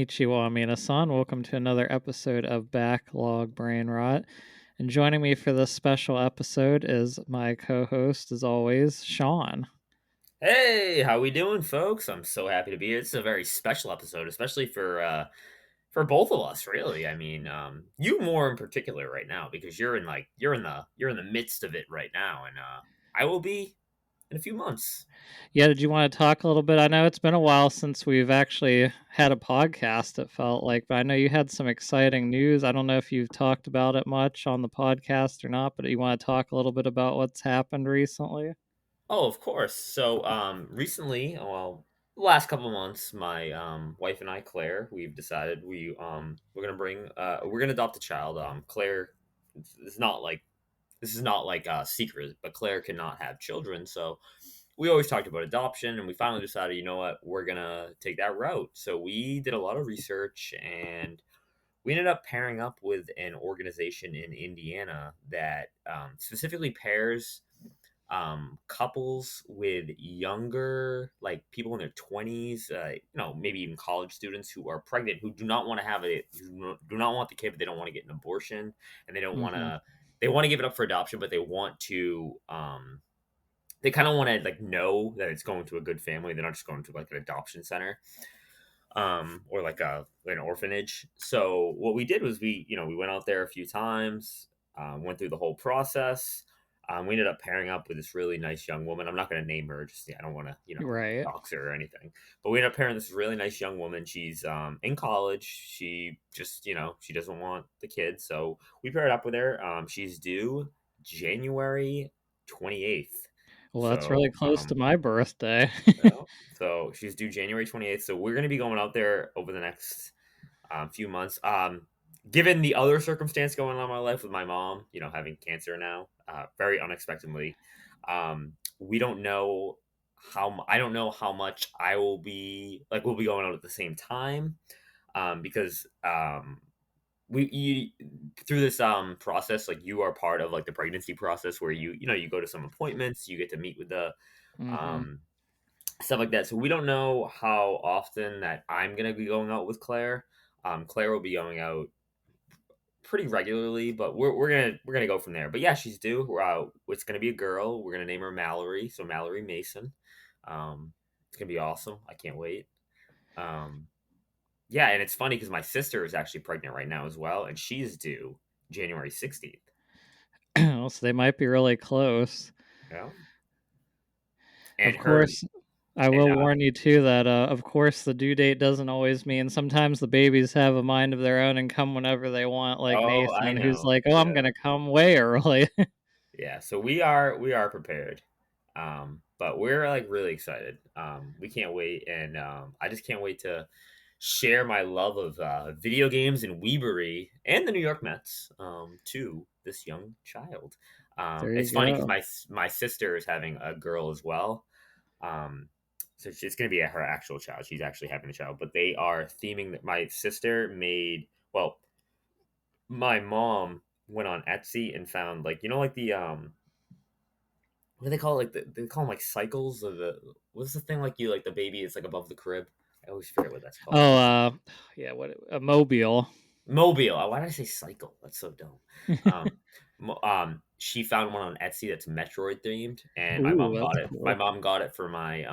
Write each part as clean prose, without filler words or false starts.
Konnichiwa, Minasan. Welcome to another episode of Backlog Brain Rot. And joining me for this special episode is my co-host, as always, Sean. Hey, how we doing, folks? I'm so happy to be here. It's a very special episode, especially for both of us, really. I mean, you more in particular right now because you're in the midst of it right now, and I will be in a few months. Yeah, did you want to talk a little bit? I know it's been a while since we've actually had a podcast, it felt like, but I know you had some exciting news. I don't know if you've talked about it much on the podcast or not, but you want to talk a little bit about what's happened recently? Oh, of course. So, recently, the last couple of months, my wife and I, Claire, we've decided we're gonna adopt a child. Claire, it's not like this is not like a secret, but Claire cannot have children, so we always talked about adoption, and we finally decided, you know what, we're gonna take that route. So we did a lot of research, and we ended up pairing up with an organization in Indiana that specifically pairs couples with younger, like people in their 20s, maybe even college students who are pregnant, who do not want to do not want the kid, but they don't want to get an abortion, and Mm-hmm. they want to give it up for adoption, but they kind of want to like know that it's going to a good family. They're not just going to like an adoption center, or like an orphanage. So what we did was we went out there a few times, went through the whole process. We ended up pairing up with this really nice young woman. I'm not going to name her, just I don't want to Right. dox her or anything. But we ended up pairing this really nice young woman. She's in college. She just she doesn't want the kid, so we paired up with her. She's due January 28th. Well, that's really So close to my birthday. yeah. So she's due January 28th. So we're going to be going out there over the next few months. Given the other circumstance going on in my life with my mom, having cancer now, very unexpectedly, we don't know I don't know how much I will be like, we'll be going out at the same time, because through this process, like, you are part of like the pregnancy process where you go to some appointments, you get to meet with the Mm-hmm. um stuff like that. So we don't know how often that I'm gonna be going out with Claire. Claire will be going out pretty regularly, but we're gonna go from there. But yeah, she's due. It's gonna be a girl. We're gonna name her Mallory. So Mallory Mason. It's gonna be awesome. I can't wait. Um, yeah, and it's funny because my sister is actually pregnant right now as well, and she's due January 16th. So they might be really close. Yeah, Of and her course, I and will warn you too that, of course, the due date doesn't always mean. Sometimes the babies have a mind of their own and come whenever they want, like oh, I Nathan, who's know. like, "Oh, I'm Yeah. gonna come way early." Yeah, so we are prepared. But we're like really excited. We can't wait, and I just can't wait to share my love of video games and Weebery and the New York Mets to this young child. There you It's funny because go. my sister is having a girl as well. Um, so it's going to be her actual child. She's actually having a child, but they are theming that my sister made. Well, my mom went on Etsy and found, like, like the what do they call it? Like they call them like cycles of the, what's the thing, like, you like the baby is like above the crib. I always forget what that's called. Oh, yeah, what a mobile. Mobile. Why did I say cycle? That's so dumb. Um, she found one on Etsy that's Metroid themed, and my Ooh, mom got that's it. My cool. mom got it for my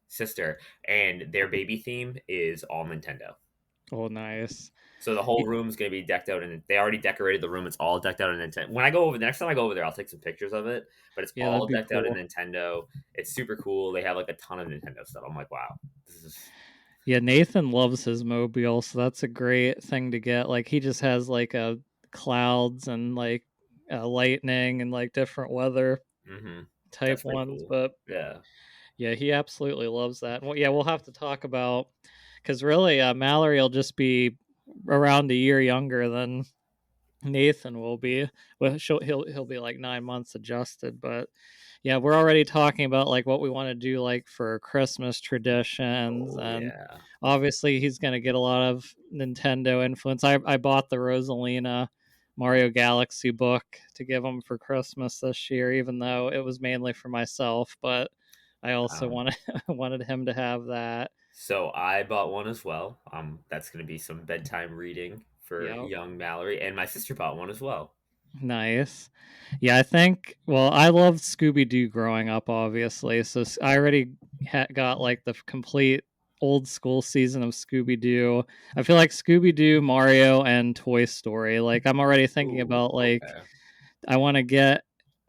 sister, and their baby theme is all Nintendo. Oh, nice. So the whole room's gonna be decked out, and they already decorated the room. It's all decked out in Nintendo. When I go over the next time I go over there, I'll take some pictures of it. But it's Yeah, that'd all be decked out in cool. Nintendo. It's super cool. They have like a ton of Nintendo stuff. I'm like, wow, this is Yeah, Nathan loves his mobile, so that's a great thing to get. Like he just has like a clouds and like lightning and like different weather hmm type that's pretty ones, cool. but Yeah. yeah, he absolutely loves that. Well, yeah, we'll have to talk about because really, Mallory will just be around a year younger than Nathan will be. Well, he'll be like 9 months adjusted, but yeah, we're already talking about like what we want to do like for Christmas traditions, Oh and yeah. obviously he's going to get a lot of Nintendo influence. I bought the Rosalina Mario Galaxy book to give him for Christmas this year, even though it was mainly for myself, but I also Um, wanted wanted him to have that. So I bought one as well. That's gonna be some bedtime reading for Yep. young Mallory, and my sister bought one as well. Nice. Yeah, I think. Well, I loved Scooby Doo growing up, obviously. So I already got like the complete old school season of Scooby Doo. I feel like Scooby Doo, Mario, and Toy Story. Like I'm already thinking Ooh, about like okay. I want to get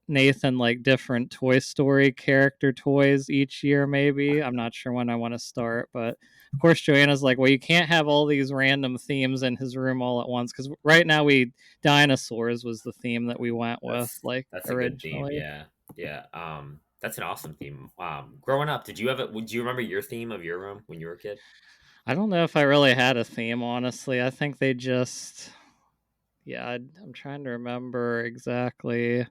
Nathan like different Toy Story character toys each year, maybe. I'm not sure when I want to start, but of course, Joanna's like, well, you can't have all these random themes in his room all at once because right now we dinosaurs was the theme that we went with, like That's a good theme. originally. Yeah, yeah. That's an awesome theme. Growing up, did you have it? Would you remember your theme of your room when you were a kid? I don't know if I really had a theme, honestly. I think they just, yeah, I'm trying to remember exactly.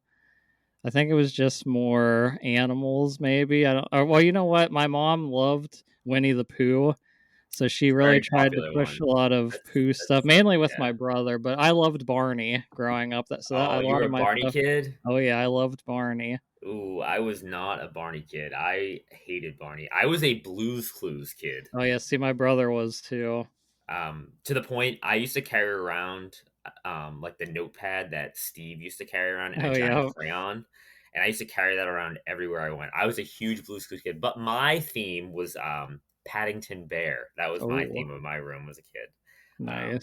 I think it was just more animals, maybe. I don't. Or, well, you know what? My mom loved Winnie the Pooh, so she really Very tried to popular push one. a lot of That's Pooh stuff, that's mainly with my yeah. brother. But I loved Barney growing up. That Oh, a you lot were of a my Barney stuff. kid? Oh yeah, I loved Barney. Ooh, I was not a Barney kid. I hated Barney. I was a Blues Clues kid. Oh yeah, see, my brother was too. To the point I used to carry around like the notepad that Steve used to carry around and a Oh giant yeah, crayon. And I used to carry that around everywhere I went. I was a huge Blue's Clues kid, but my theme was Paddington Bear. That was my oh theme of my room as a kid.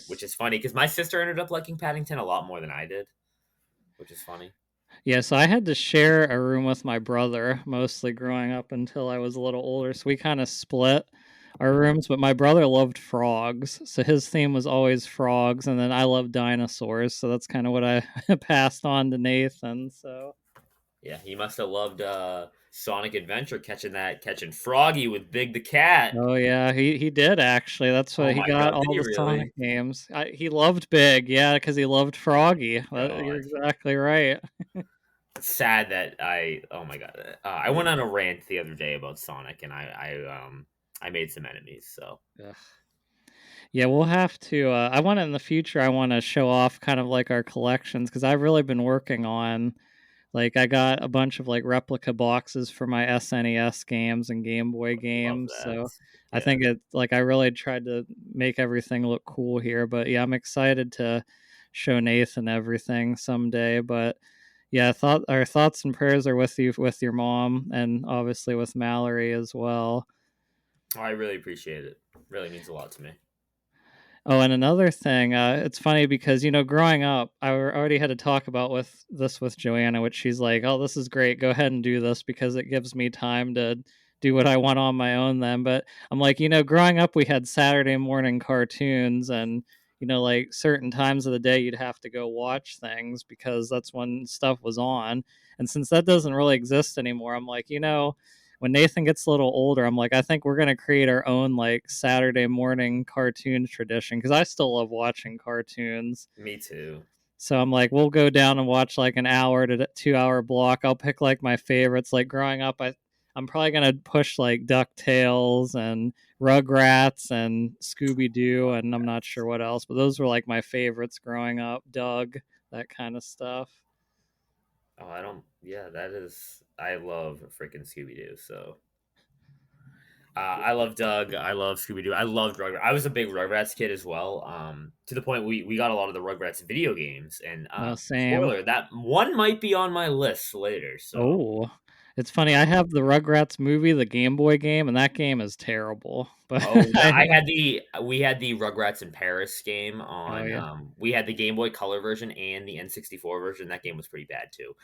Which nice. is funny because my sister ended up liking Paddington a lot more than I did, which is funny. Yeah, so I had to share a room with my brother mostly growing up until I was a little older. So we kind of split our Mhm. rooms, but my brother loved frogs. So his theme was always frogs. And then I love dinosaurs. So that's kind of what I passed on to Nathan. So, Yeah, he must have loved Sonic Adventure catching Froggy with Big the Cat. oh, yeah, he did actually. That's Oh what he my got god, did all he the Sonic really? games. He loved Big. Yeah, because he loved Froggy. You're God. exactly right. It's sad that oh my god. I went on a rant the other day about Sonic and I made some enemies, so Ugh. Yeah, we'll have to. I want to in the future. I want to show off kind of like our collections because I've really been working on. Like, I got a bunch of like replica boxes for my SNES games and Game Boy love games. that. So I Yeah. think it like I really tried to make everything look cool here. But yeah, I'm excited to show Nathan everything someday. But yeah, thought our thoughts and prayers are with you with your mom and obviously with Mallory as well. Oh, I really appreciate it. Really means a lot to me. Oh, and another thing, it's funny because growing up, already had to talk about with Joanna, which she's like, "Oh, this is great. Go ahead and do this because it gives me time to do what I want on my own." Then, but I'm like, growing up, we had Saturday morning cartoons, and like certain times of the day, you'd have to go watch things because that's when stuff was on. And since that doesn't really exist anymore, I'm like, when Nathan gets a little older, I'm like, I think we're gonna create our own like Saturday morning cartoon tradition because I still love watching cartoons. Me too. So I'm like, we'll go down and watch like an hour to 2 hour block. I'll pick like my favorites. Like growing up, I'm probably gonna push like Ducktales and Rugrats and Scooby Doo, and I'm not sure what else, but those were like my favorites growing up. Doug, that kind of stuff. Oh, I don't. Yeah, that is. I love freaking Scooby Doo. So I love Doug. I love Scooby Doo. I loved Rugrats. I was a big Rugrats kid as well. To the point we got a lot of the Rugrats video games. And Same. spoiler, that one might be on my list later. So Oh, it's funny. I um, have the Rugrats movie, the Game Boy game, and that game is terrible. But oh, I I have, had the we had the Rugrats in Paris game oh on. yeah, We had the Game Boy Color version and the N64 version. That game was pretty bad too.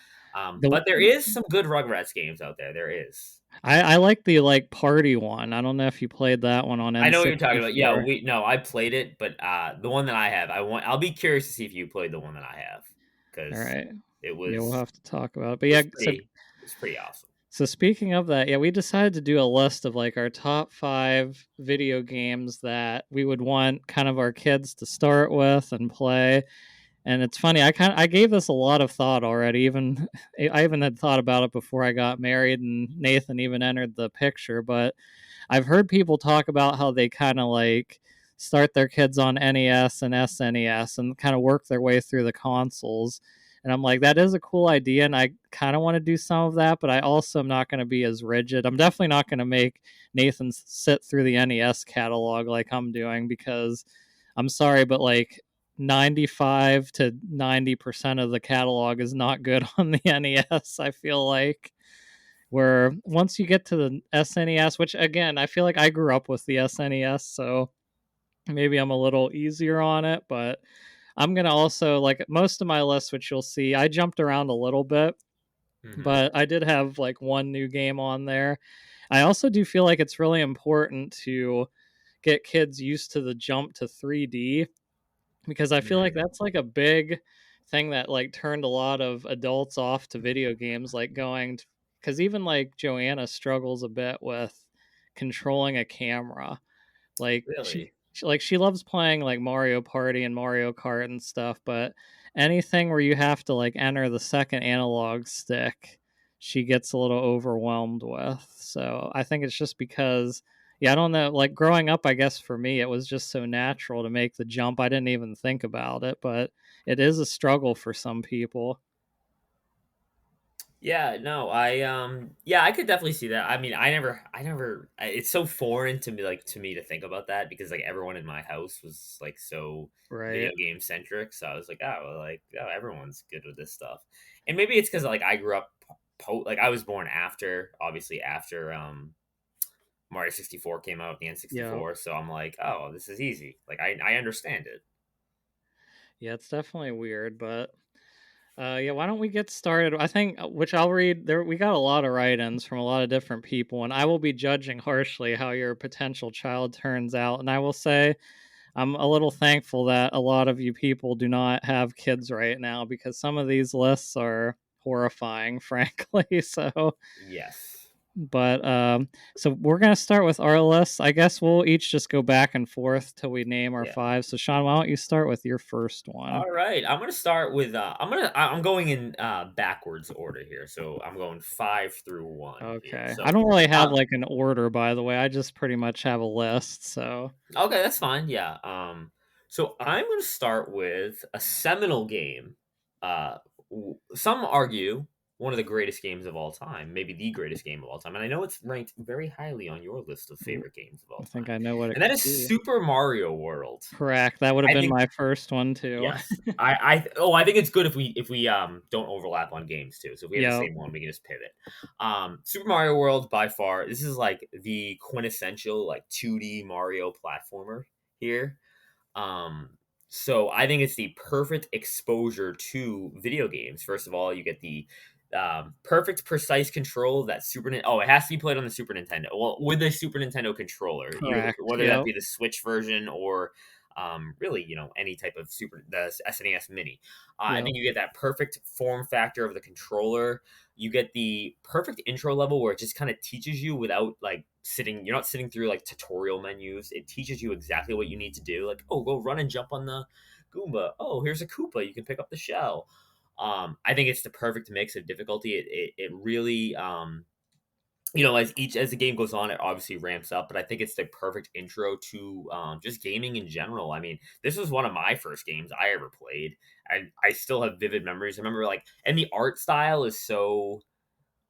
the But there is some good Rugrats games out there. There is. I like the like party one. I don't know if you played that one on I know what you're talking about. Yeah, N64. we no, I played it, but the one that I have, I'll be curious to see if you played the one that I have All because right, it yeah, we'll was have to talk about it. But it yeah, was so pretty it was pretty awesome. so speaking of that, yeah, we decided to do a list of like our top 5 video games that we would want kind of our kids to start with and play. And it's funny, I gave this a lot of thought already. Even I even had thought about it before I got married, and Nathan even entered the picture. But I've heard people talk about how they kind of like start their kids on NES and SNES and kind of work their way through the consoles. And I'm like, that is a cool idea, and I kind of want to do some of that, but I also am not going to be as rigid. I'm definitely not going to make Nathan sit through the NES catalog like I'm doing, because I'm sorry, but like 95 to 90% of the catalog is not good on the NES, I feel like. Where once you get to the SNES, which again, I feel like I grew up with the SNES, so maybe I'm a little easier on it, but I'm going to also, like most of my lists, which you'll see, I jumped around a little bit, Hmm. but I did have like one new game on there. I also do feel like it's really important to get kids used to the jump to 3D, because I feel like Hmm. that's like a big thing that like turned a lot of adults off to video games, like going because even like Joanna struggles a bit with controlling a camera. Like Really? she loves playing like Mario Party and Mario Kart and stuff, but anything where you have to like enter the second analog stick, she gets a little overwhelmed with. So I think it's just because, yeah, I don't know, like growing up, I guess for me it was just so natural to make the jump. I didn't even think about it, but it is a struggle for some people. Yeah, no, yeah, I could definitely see that. I mean, it's so foreign to me, like to me to think about that because like everyone in my house was like so video Right. game centric. So I was like, oh, well, like oh, everyone's good with this stuff. And maybe it's because like I grew up like I was born after, obviously after Mario 64 came out, the Yeah. N64. So I'm like, oh, this is easy. Like I understand it. Yeah, it's definitely weird, but yeah, why don't we get started? I think, which I'll read there. We got a lot of write-ins from a lot of different people, and I will be judging harshly how your potential child turns out. And I will say, I'm a little thankful that a lot of you people do not have kids right now, because some of these lists are horrifying, frankly. So, Yes. but so we're gonna start with our lists. I guess we'll each just go back and forth till we name our Yeah. five. So, Sean, why don't you start with your first one? All right, I'm gonna start with I'm going in backwards order here, so I'm going 5 through 1 here. Okay. I So don't really have um like an order, by the way. I just pretty much have a list. So, okay, that's fine. Yeah. So I'm gonna start with a seminal game. Uh, some argue one of the greatest games of all time, maybe the greatest game of all time, and I know it's ranked very highly on your list of ooh, favorite games of I all think time, I know what it and that could is be. Super Mario World. Correct. That would have I been think my first one too. yes. I think it's good if we don't overlap on games too. So if we have the Yep. same one, we can just pivot. Super Mario World by far, this is like the quintessential like 2D Mario platformer here. Um so I think it's the perfect exposure to video games. First of all, you get the perfect precise control that Oh, it has to be played on the Super Nintendo. Well, with the Super Nintendo controller, either Correct. whether that Yep. be the Switch version or really, any type of the SNES Mini. I Yep. think you get that perfect form factor of the controller. You get the perfect intro level where it just kind of teaches you without like sitting. You're not sitting through like tutorial menus. It teaches you exactly what you need to do. Like, oh, go run and jump on the Goomba. Oh, here's a Koopa. You can pick up the shell. I think it's the perfect mix of difficulty. It really as the game goes on, it obviously ramps up, but I think it's the perfect intro to just gaming in general. I mean, this was one of my first games I ever played, and I still have vivid memories. I remember like, and the art style is so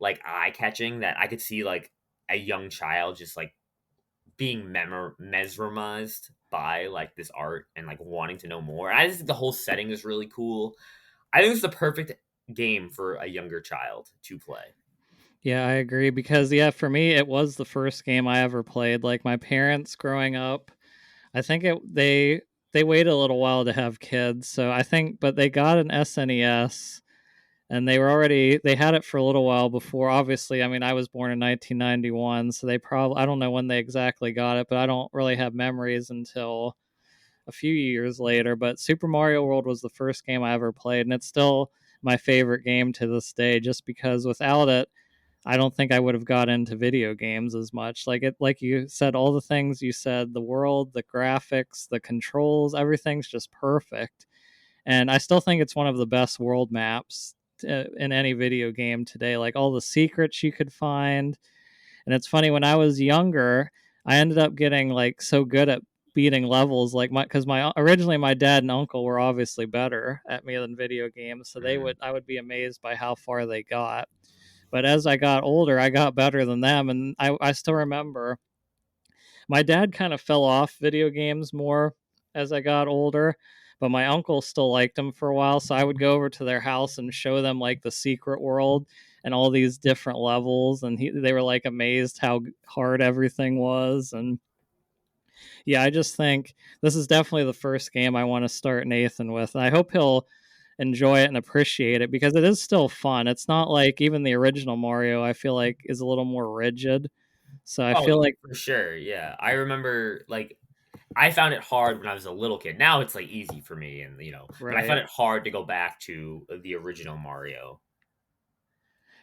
like eye catching that I could see like a young child just like being mesmerized by like this art and like wanting to know more. I just think the whole setting is really cool. I think it's the perfect game for a younger child to play. Yeah, I agree, because yeah, for me it was the first game I ever played. Like my parents growing up, I think they waited a little while to have kids. So I think, but they got an SNES, and they had it for a little while before. Obviously, I mean, I was born in 1991, so they probably, I don't know when they exactly got it, but I don't really have memories until a few years later. But Super Mario World was the first game I ever played, and it's still my favorite game to this day, just because without it, I don't think I would have got into video games as much. Like you said, all the things you said, the world, the graphics, the controls, everything's just perfect. And I still think it's one of the best world maps in any video game today. Like all the secrets you could find. And it's funny, when I was younger, I ended up getting like so good at beating levels like my because my originally my dad and uncle were obviously better at me than video games, so they Mm. would I would be amazed by how far they got. But as I got older, I got better than them, and I still remember my dad kind of fell off video games more as I got older, but my uncle still liked them for a while. So I would go over to their house and show them like the secret world and all these different levels. And they were like amazed how hard everything was. And yeah, I just think this is definitely the first game I want to start Nathan with. And I hope he'll enjoy it and appreciate it because it is still fun. It's not like even the original Mario, I feel like, is a little more rigid. So I Oh, feel like, for sure. Yeah, I remember like I found it hard when I was a little kid. Now it's like easy for me, and but I found right. it hard to go back to the original Mario.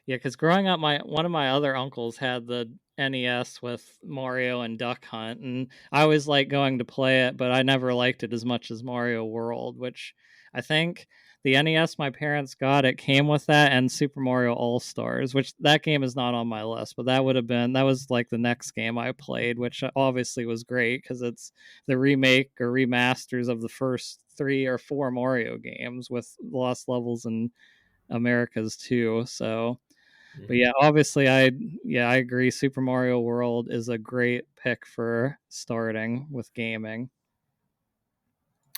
Yeah, because growing up, my one of my other uncles had the NES with Mario and Duck Hunt, and I always liked going to play it, but I never liked it as much as Mario World, which I think the NES my parents got it came with that and Super Mario All Stars, which that game is not on my list, but that was like the next game I played, which obviously was great because it's the remake or remasters of the first 3 or 4 Mario games with lost levels and Americas too. So but Hmm. yeah, obviously I agree. Super Mario World is a great pick for starting with gaming.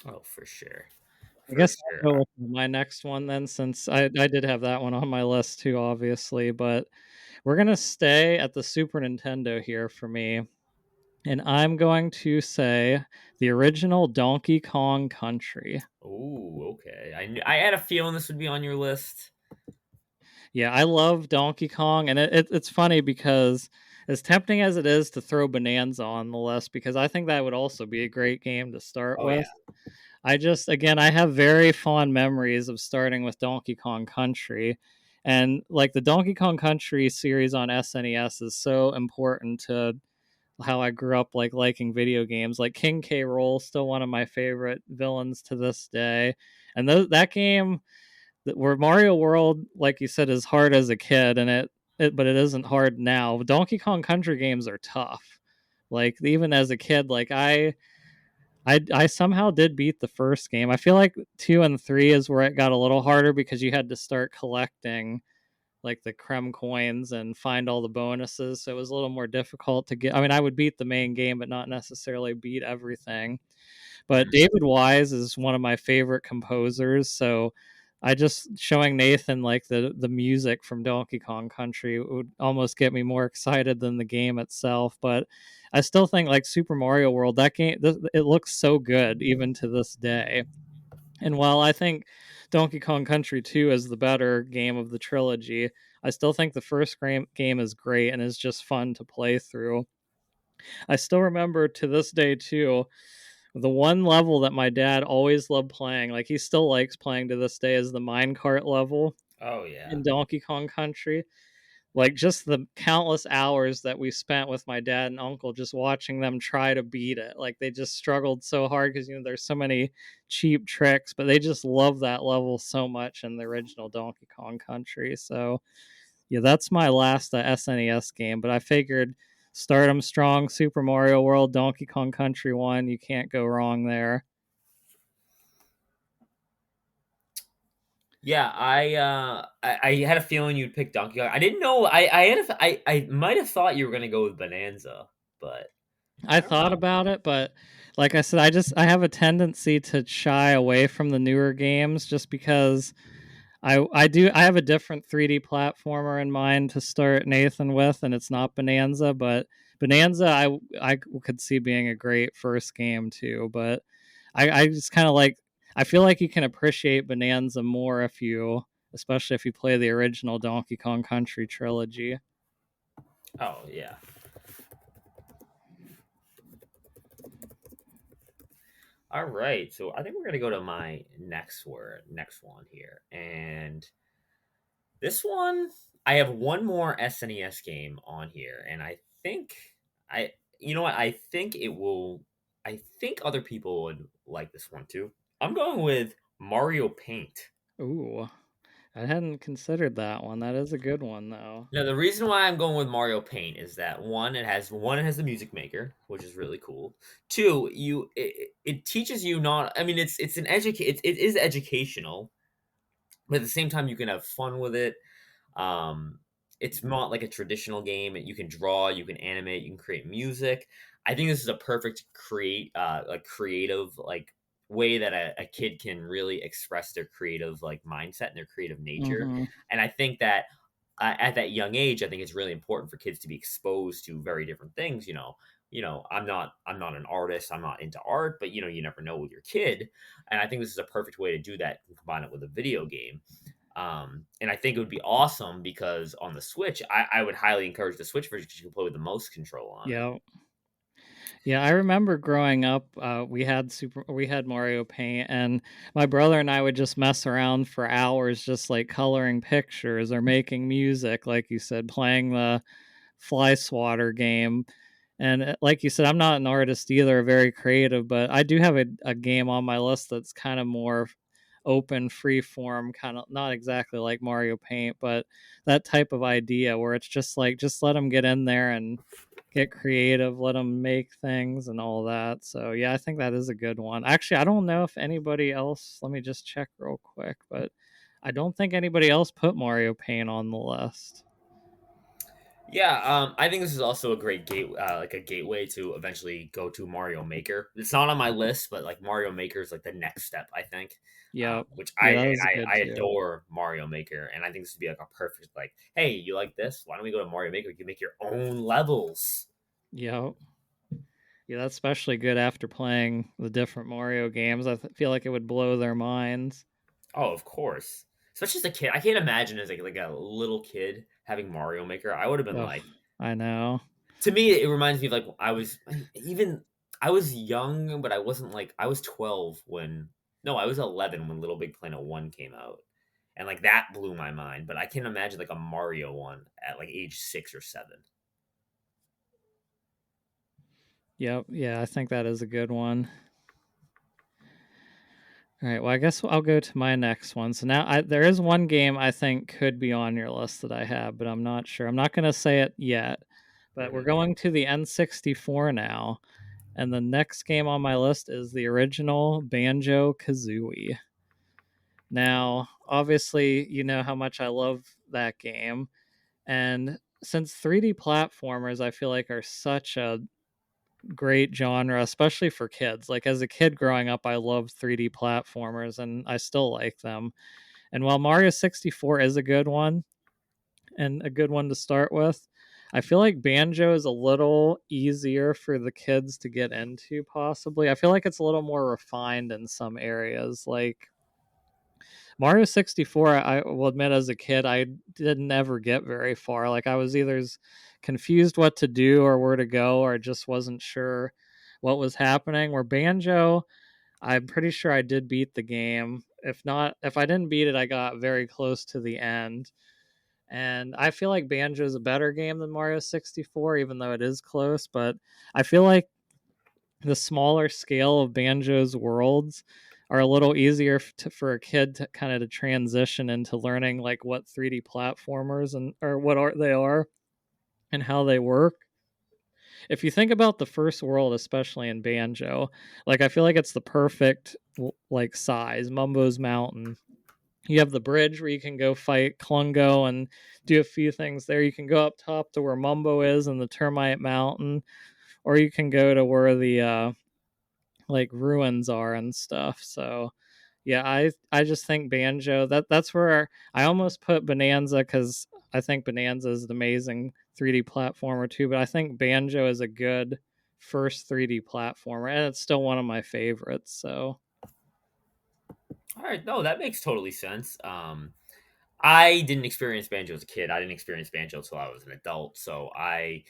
Oh, for sure, I for guess sure. I'll go with my next one then, since I did have that one on my list too, obviously. But we're gonna stay at the Super Nintendo here for me, and I'm going to say the original Donkey Kong Country. Oh, okay. I had a feeling this would be on your list. Yeah, I love Donkey Kong, and it's funny because as tempting as it is to throw Bonanza on the list, because I think that would also be a great game to start Oh yeah. with. I just, again, I have very fond memories of starting with Donkey Kong Country. And like the Donkey Kong Country series on SNES is so important to how I grew up like liking video games. Like King K. Rool, still one of my favorite villains to this day. And that game, where Mario World, like you said, is hard as a kid, and but it isn't hard now. Donkey Kong Country games are tough. Like even as a kid, like I somehow did beat the first game. I feel like 2 and 3 is where it got a little harder because you had to start collecting like the creme coins and find all the bonuses. So it was a little more difficult to get. I mean, I would beat the main game, but not necessarily beat everything. But Mm. David Wise is one of my favorite composers. So I just showing Nathan like the music from Donkey Kong Country would almost get me more excited than the game itself. But I still think like Super Mario World, that game, it looks so good even to this day. And while I think Donkey Kong Country 2 is the better game of the trilogy, I still think the first game is great and is just fun to play through. I still remember to this day too the one level that my dad always loved playing, like he still likes playing to this day, is the minecart level Oh yeah. in Donkey Kong Country. Like just the countless hours that we spent with my dad and uncle just watching them try to beat it. Like they just struggled so hard because there's so many cheap tricks, but they just love that level so much in the original Donkey Kong Country. So yeah, that's my last SNES game. But I figured start 'em strong. Super Mario World, Donkey Kong Country 1. You can't go wrong there. Yeah, I had a feeling you'd pick Donkey Kong. I didn't know. I might have thought you were gonna go with Bonanza, but I I don't thought know. about it, but like I said, I have a tendency to shy away from the newer games just because I have a different 3D platformer in mind to start Nathan with, and it's not Bonanza, but Bonanza I could see being a great first game too, but I just kind of like I feel like you can appreciate Bonanza more if you especially if you play the original Donkey Kong Country trilogy. Oh yeah. All right. So I think we're gonna go to my next one here, and this one I have one more SNES game on here, and I think I you know what I think it will. I think other people would like this one too. I'm going with Mario Paint. Ooh. I hadn't considered that one. That is a good one though. Now, the reason why I'm going with Mario Paint is that it has the music maker, which is really cool. Two, it teaches you not. I mean, it's an it is educational, but at the same time, you can have fun with it. Um, it's not like a traditional game. You can draw, you can animate, you can create music. I think this is a perfect like creative like way that a kid can really express their creative like mindset and their creative nature. Mm-hmm. And I think that at that young age, I think it's really important for kids to be exposed to very different things. I'm not an artist. I'm not into art, but you never know with your kid. And I think this is a perfect way to do that and combine it with a video game. And I think it would be awesome because on the Switch, I would highly encourage the Switch version because you can play with the mouse control on it. Yeah. Yeah, I remember growing up, we had Mario Paint, and my brother and I would just mess around for hours, just like coloring pictures or making music, like you said, playing the Fly Swatter game. And like you said, I'm not an artist either, very creative, but I do have a game on my list that's kind of more open, free form, kind of not exactly like Mario Paint, but that type of idea where it's just like, just let them get in there and get creative, let them make things and all that. So yeah, I think that is a good one. Actually, I don't know if anybody else. Let me just check real quick, but I don't think anybody else put Mario Paint on the list. Yeah, I think this is also a great like a gateway to eventually go to Mario Maker. It's not on my list, but like Mario Maker is like the next step, I think. Yep. Which Yeah, that was good I too. adore Mario Maker, and I think this would be like a perfect like, hey, you like this? Why don't we go to Mario Maker? You can make your own levels. Yep. Yeah, that's especially good after playing the different Mario games. Feel like it would blow their minds. Oh, of course. Especially as a kid, I can't imagine as like a little kid having Mario Maker. I would have been Oh, like, I know. to me, it reminds me of like I was young, but I wasn't like I was 12 when no, I was 11 when Little Big Planet 1 came out. And like that blew my mind, but I can imagine like a Mario one at like age 6 or 7. Yep. Yeah, I think that is a good one. All right. Well, I guess I'll go to my next one. So now there is one game I think could be on your list that I have, but I'm not sure. I'm not going to say it yet. But we're Mhm. going to the N64 now, and the next game on my list is the original Banjo Kazooie. Now, obviously, you know how much I love that game, and since 3D platformers, I feel like are such a great genre, especially for kids. Like as a kid growing up, I loved 3D platformers and I still like them. And while Mario 64 is a good one and a good one to start with, I feel like Banjo is a little easier for the kids to get into, possibly. I feel like it's a little more refined in some areas. Like Mario 64, I will admit, as a kid, I didn't ever get very far. Like, I was either confused what to do or where to go, or just wasn't sure what was happening. Where Banjo, I'm pretty sure I did beat the game. If not, if I didn't beat it, I got very close to the end. And I feel like Banjo is a better game than Mario 64, even though it is close. But I feel like the smaller scale of Banjo's worlds are a little easier for a kid to kind of to transition into learning like what 3D platformers and or what are they are and how they work. If you think about the first world, especially in Banjo, like I feel like it's the perfect like size, Mumbo's Mountain. You have the bridge where you can go fight Klungo and do a few things there. You can go up top to where Mumbo is in the Termite Mountain, or you can go to where the like ruins are and stuff. So yeah, I just think Banjo that's where I almost put Bonanza because I think Bonanza is an amazing 3D platformer too, but I think Banjo is a good first 3D platformer, and it's still one of my favorites. So All right, no, that makes totally sense. I didn't experience banjo as a kid. I didn't experience banjo until I was an adult, so I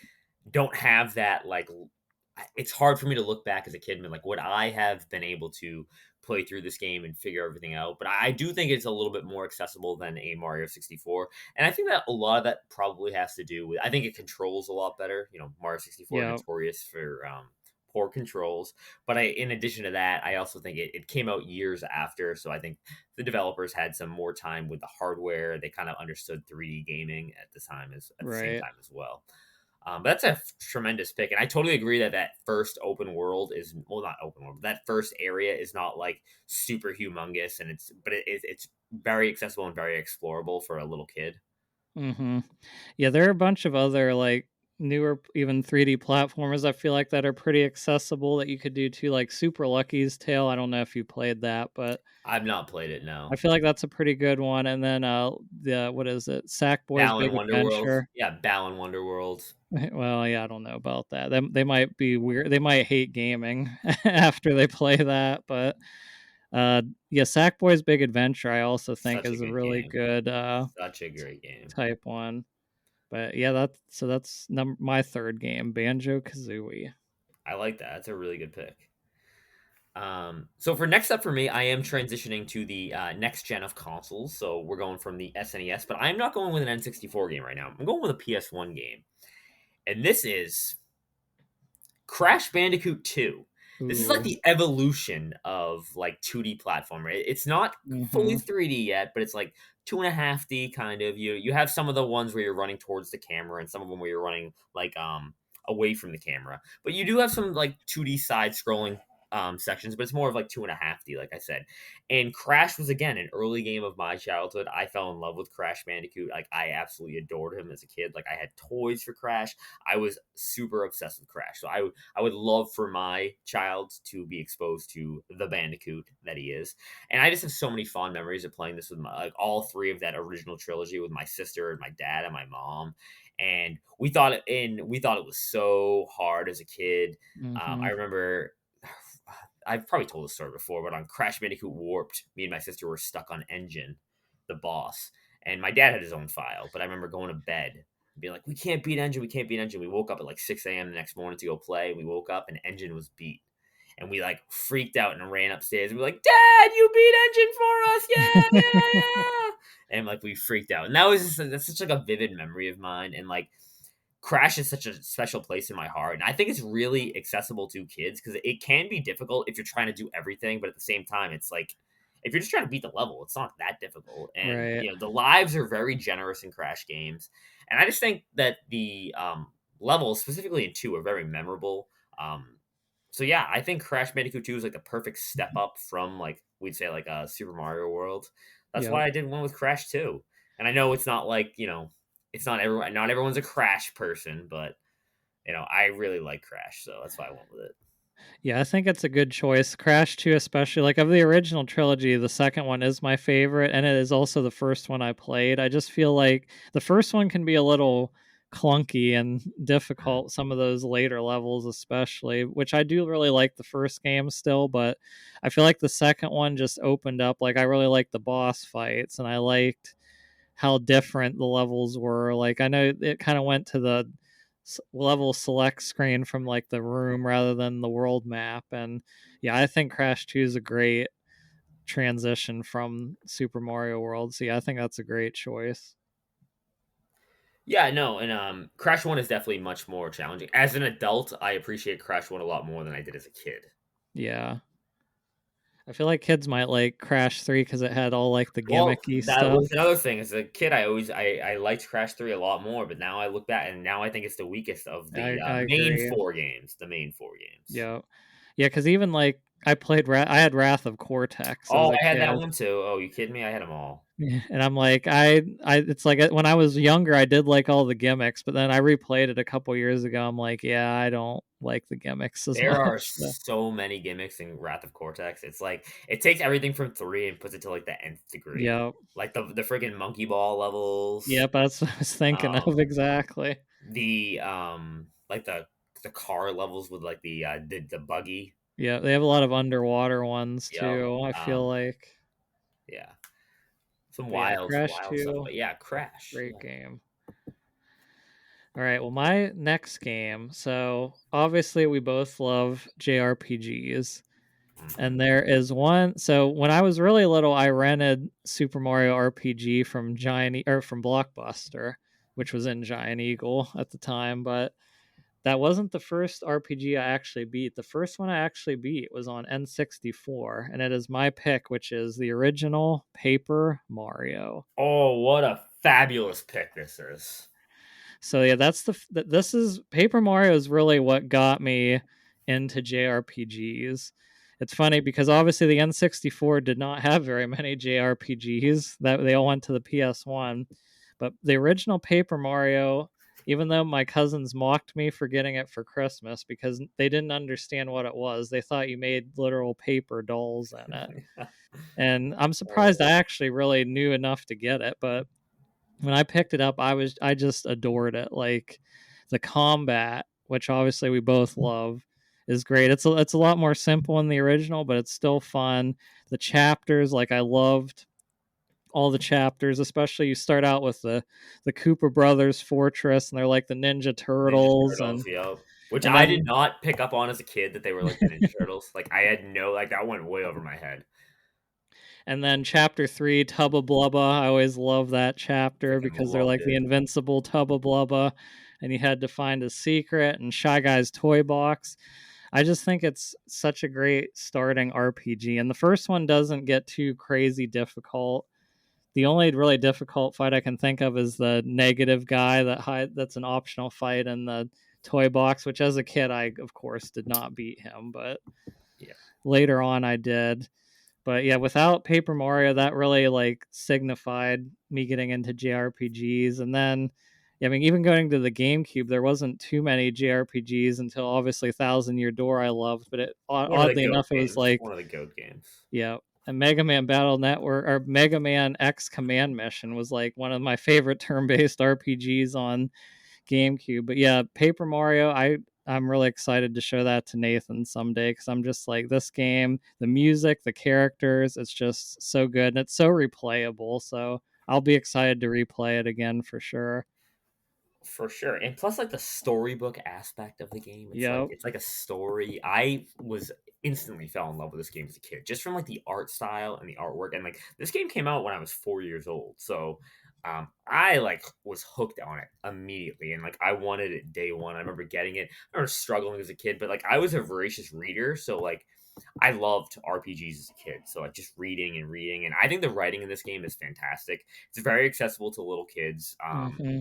don't have that like. It's hard for me to look back as a kid and be like, would I have been able to play through this game and figure everything out? But I do think it's a little bit more accessible than a Mario 64, and I think that a lot of that probably has to do with. I think it controls a lot better. Mario 64 yeah, notorious for poor controls. But in addition to that, I also think it came out years after, so I think the developers had some more time with the hardware. They kind of understood 3D gaming at the time as at the same Right. time as well. But that's a tremendous pick, and I totally agree that that first open world is, well, not open world, but that first area is not like super humongous, and it's very accessible and very explorable for a little kid. Mm-hmm. Yeah, there are a bunch of other like newer even 3D platformers I feel like that are pretty accessible that you could do too, like Super Lucky's Tale. I don't know if you played that, but I've not played it, I no. feel like that's a pretty good one. And then the what is it? Sackboy's Balan Big Wonderworld, Adventure. yeah, Balan Wonderworld. Well, yeah, I don't know about that. They might be weird. They might hate gaming after they play that, but yeah, Sackboy's Big Adventure I also think Such a is a good really game, good such a great game. type one. But yeah, that's my third game, Banjo Kazooie. I like that. That's a really good pick. So for next up for me, I am transitioning to the next gen of consoles. So we're going from the SNES, but I'm not going with an N64 game right now. I'm going with a PS1 game, and this is Crash Bandicoot 2. This is like Ooh. the evolution of like 2D platformer. It's not fully Mm-hmm. 3D yet, but it's like 2.5D kind of. You have some of the ones where you're running towards the camera, and some of them where you're running like away from the camera. But you do have some like 2D side scrolling sections, but it's more of like 2.5D, like I said. And Crash was again an early game of my childhood. I fell in love with Crash Bandicoot. Like I absolutely adored him as a kid. Like I had toys for Crash. I was super obsessed with Crash. So I would love for my child to be exposed to the Bandicoot that he is. And I just have so many fond memories of playing this with my, like all three of that original trilogy with my sister and my dad and my mom. And we thought it was so hard as a kid. Mm-hmm. I remember I've probably told this story before, but on Crash Bandicoot Warped, me and my sister were stuck on Engine, the boss, and my dad had his own file. But I remember going to bed and being like, "We can't beat Engine. We can't beat Engine." We woke up at like 6 a.m. the next morning to go play. And we woke up and Engine was beat, and we like freaked out and ran upstairs. And we were like, "Dad, you beat Engine for us! Yeah, yeah, yeah!" And like we freaked out, and that was just, that's such like a vivid memory of mine, and like Crash is such a special place in my heart, and I think it's really accessible to kids because it can be difficult if you're trying to do everything, but at the same time, it's like if you're just trying to beat the level, it's not that difficult. And Right. the lives are very generous in Crash games, and I just think that the levels, specifically in two, are very memorable. So yeah, I think Crash Bandicoot 2 is like the perfect step up from like we'd say like a Super Mario World. That's Yep. why I did one with Crash 2. And I know it's not like, it's not everyone's a Crash person, but I really like Crash, so that's why I went with it. Yeah, I think it's a good choice. Crash 2, especially like of the original trilogy, the second one is my favorite, and it is also the first one I played. I just feel like the first one can be a little clunky and Mhm. difficult, some of those later levels, especially, which I do really like the first game still, but I feel like the second one just opened up. Like, I really liked the boss fights, and I liked how different the levels were. Like, I know it kind of went to the level select screen from like the room rather than the world map. And yeah, I think Crash 2 is a great transition from Super Mario World. So yeah, I think that's a great choice. Yeah, no, and Crash 1 is definitely much more challenging. As an adult, I appreciate Crash 1 a lot more than I did as a kid. Yeah. I feel like kids might like Crash 3 because it had all like the Well, gimmicky that stuff. was another thing. As a kid, I liked Crash 3 a lot more, but now I look back and now I think it's the weakest of the I main agree. four games. The main four games. Yeah. Yeah, because even like I had Wrath of Cortex as Oh, a I had that kid. one too. Oh, you kidding me? I had them all. Yeah, and I'm like, it's like when I was younger, I did like all the gimmicks, but then I replayed it a couple years ago. I'm like, yeah, I don't like the gimmicks as There are much. So, so many gimmicks in Wrath of Cortex. It's like it takes everything from 3 and puts it to like the nth degree. yep, Like the freaking monkey ball levels. yep, that's what I was thinking of Um, exactly. the like the car levels with like the buggy. Yeah, they have a lot of underwater ones Yep. too. I feel like, Yeah. Some but yeah, wild, Crash wild stuff. 2, But yeah, Crash. great Yeah. game. All right, well, my next game. So obviously, we both love JRPGs. Mhm. And there is one. So when I was really little, I rented Super Mario RPG from from Blockbuster, which was in Giant Eagle at the time. But That wasn't the first RPG I actually beat. The first one I actually beat was on N64, and it is my pick, which is the original Paper Mario. Oh, what a fabulous pick this is. So yeah, this is Paper Mario is really what got me into JRPGs. It's funny because obviously the N64 did not have very many JRPGs. That they all went to the PS1, but the original Paper Mario, even though my cousins mocked me for getting it for Christmas because they didn't understand what it was, they thought you made literal paper dolls in it. And I'm surprised I Oh, actually really knew enough to get it, but when I picked it up, I just adored it. Like the combat, which obviously we both love, is great. It's a lot more simple in the original, but it's still fun. The chapters, like I loved all the chapters, especially you start out with the Cooper Brothers Fortress, and they're like the Ninja Ninja Turtles, Turtles, yep. Which and I did then not pick up on as a kid that they were like the Ninja Turtles. Like I had no like that went way over my head. chapter three, Tubba Blubba. I always love that chapter Freaking because they're loved like the it. invincible Tubba Blubba, and you had to find a secret and Shy Guy's toy box. I just think it's such a great starting RPG, and the first one doesn't get too crazy difficult. The only really difficult fight I can think of is the negative guy that's an optional fight in the toy box, which as a kid I of course did not beat him, but Yeah, later on I did. But yeah, without Paper Mario, that really like signified me getting into JRPGs. And then, yeah, I mean, even going to the GameCube, there wasn't too many JRPGs until obviously Thousand Year Door I loved. But one of the oddly goat enough, it was games. like, One of the goat games. yeah, a Mega Man Battle Network or Mega Man X Command Mission was like one of my favorite turn-based RPGs on GameCube. But yeah, Paper Mario, I'm really excited to show that to Nathan someday because I'm just like this game, the music, the characters, it's just so good and it's so replayable. So I'll be excited to replay it again for sure. For sure. And plus like the storybook aspect of the game. Yep. It's like a story. I was instantly fell in love with this game as a kid. Just from like the art style and the artwork. And like this game came out when I was 4 years old. So I like was hooked on it immediately and like I wanted it day one. I remember getting it. I remember struggling as a kid, but like I was a voracious reader, so like I loved RPGs as a kid. So like just reading and reading, and I think the writing in this game is fantastic. It's very accessible to little kids. Hmm.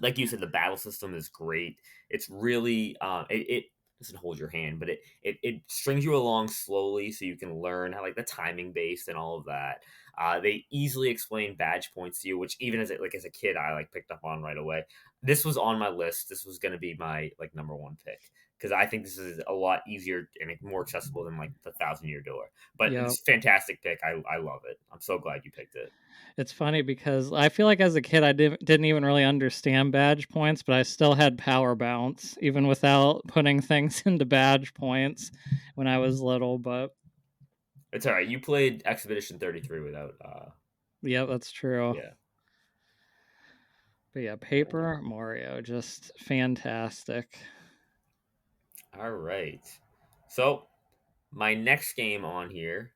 Like you said, the battle system is great. It's really it doesn't hold your hand, but it strings you along slowly so you can learn how like the timing based and all of that. They easily explain badge points to you, which even as a kid I like picked up on right away. This was on my list. This was going to be my like number one pick because I think this is a lot easier and more accessible than like the Thousand Year Door. But Yep. it's a fantastic pick. I love it. I'm so glad you picked it. It's funny because I feel like as a kid I didn't even really understand badge points, but I still had power bounce even without putting things into badge points when I was little. But It's all right. You played Expedition 33 without yeah, that's true. yeah. But yeah, Paper Mario, just fantastic. All right. So my next game on here,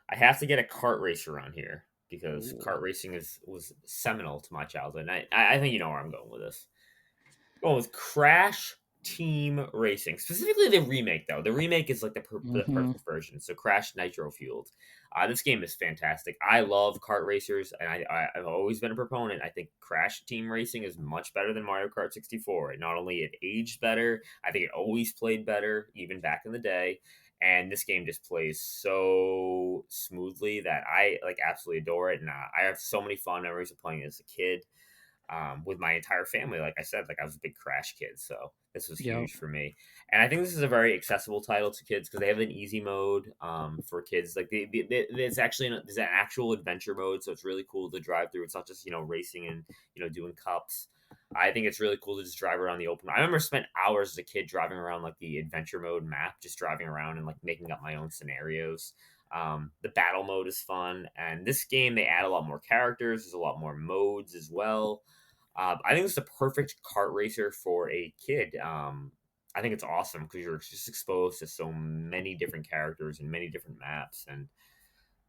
I have to get a kart racer on here because Ooh. kart racing is was seminal to my childhood. And I think you know where I'm going with this. Going with Crash Team Racing, specifically the remake though. The remake is like the Hmm. perfect version. So Crash Nitro Fueled. This game is fantastic. I love kart racers, and I've always been a proponent. I think Crash Team Racing is much better than Mario Kart 64. It not only it aged better, I think it always played better, even back in the day. And this game just plays so smoothly that I like absolutely adore it. And I have so many fond memories of playing it as a kid with my entire family. Like I said, like I was a big Crash kid, so this was Yep. huge for me. And I think this is a very accessible title to kids because they have an easy mode for kids. Like it's actually there's an actual adventure mode, so it's really cool to drive through. It's not just racing and doing cups. I think it's really cool to just drive around the open. I remember spent hours as a kid driving around like the adventure mode map, just driving around and like making up my own scenarios. The battle mode is fun, and this game they add a lot more characters. There's a lot more modes as well. I think it's the perfect kart racer for a kid. I think it's awesome because you're just exposed to so many different characters and many different maps, and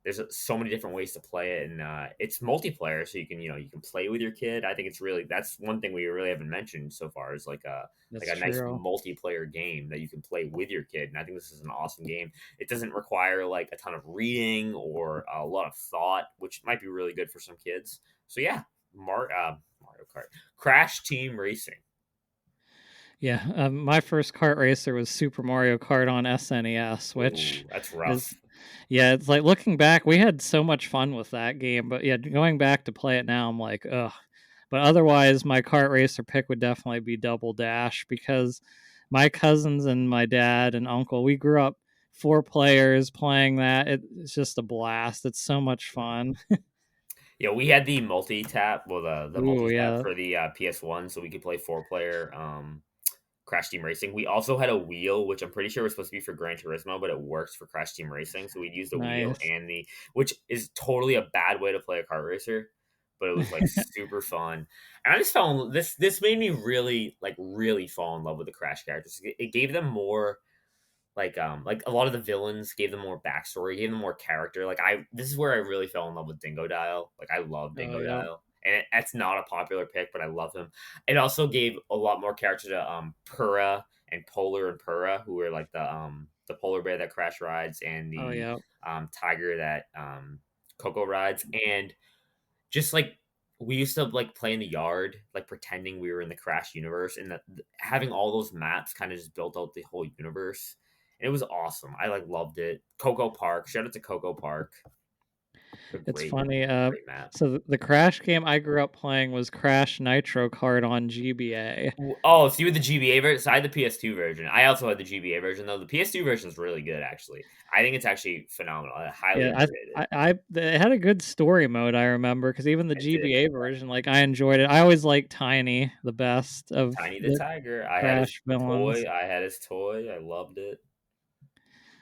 there's so many different ways to play it, and it's multiplayer, so you can play with your kid. I think it's really that's one thing we really haven't mentioned so far is like That's a nice true. multiplayer game that you can play with your kid. And I think this is an awesome game. It doesn't require like a ton of reading or a lot of thought, which might be really good for some kids. So yeah, Mario Kart, Crash Team Racing. Yeah, my first kart racer was Super Mario Kart on SNES, which Ooh, that's is, rough. yeah, it's like looking back, we had so much fun with that game. But yeah, going back to play it now, I'm like, ugh. But otherwise, my kart racer pick would definitely be Double Dash because my cousins and my dad and uncle, we grew up 4 players playing that. It's just a blast. It's so much fun. Yeah, we had the multi tap, well the Ooh, multi tap yeah, for the PS1, so we could play 4 player Crash Team Racing. We also had a wheel, which I'm pretty sure was supposed to be for Gran Turismo, but it works for Crash Team Racing. So we'd use the wheel nice. and which is totally a bad way to play a kart racer, but it was like super fun. And I just this made me really fall in love with the Crash characters. It gave them more like a lot of the villains gave them more backstory, gave them more character. This is where I really fell in love with Dingo Dial. Like I love Oh, Dingo yeah. Dial. And that's not a popular pick, but I love him. It also gave a lot more character to Purah and Polar and Purah, who are like the polar bear that Crash rides and Oh, the yeah. tiger that Coco rides. And just like we used to like play in the yard, like pretending we were in the Crash universe, and having all those maps kind of just built out the whole universe. And it was awesome. I like loved it. Coco Park, shout out to Coco Park, a It's great funny. great map. So the Crash game I grew up playing was Crash Nitro Kart on GBA. Oh, so you had the GBA version? So I had the PS2 version. I also had the GBA version though. The PS2 version is really good, actually. I think it's actually phenomenal. Highly Yeah, underrated. it had a good story mode. I remember because even the It did. GBA version, like I enjoyed it. I always liked Tiny the best of Tiny the the Tiger. I had his Crash villains. toy. I had his toy. I loved it.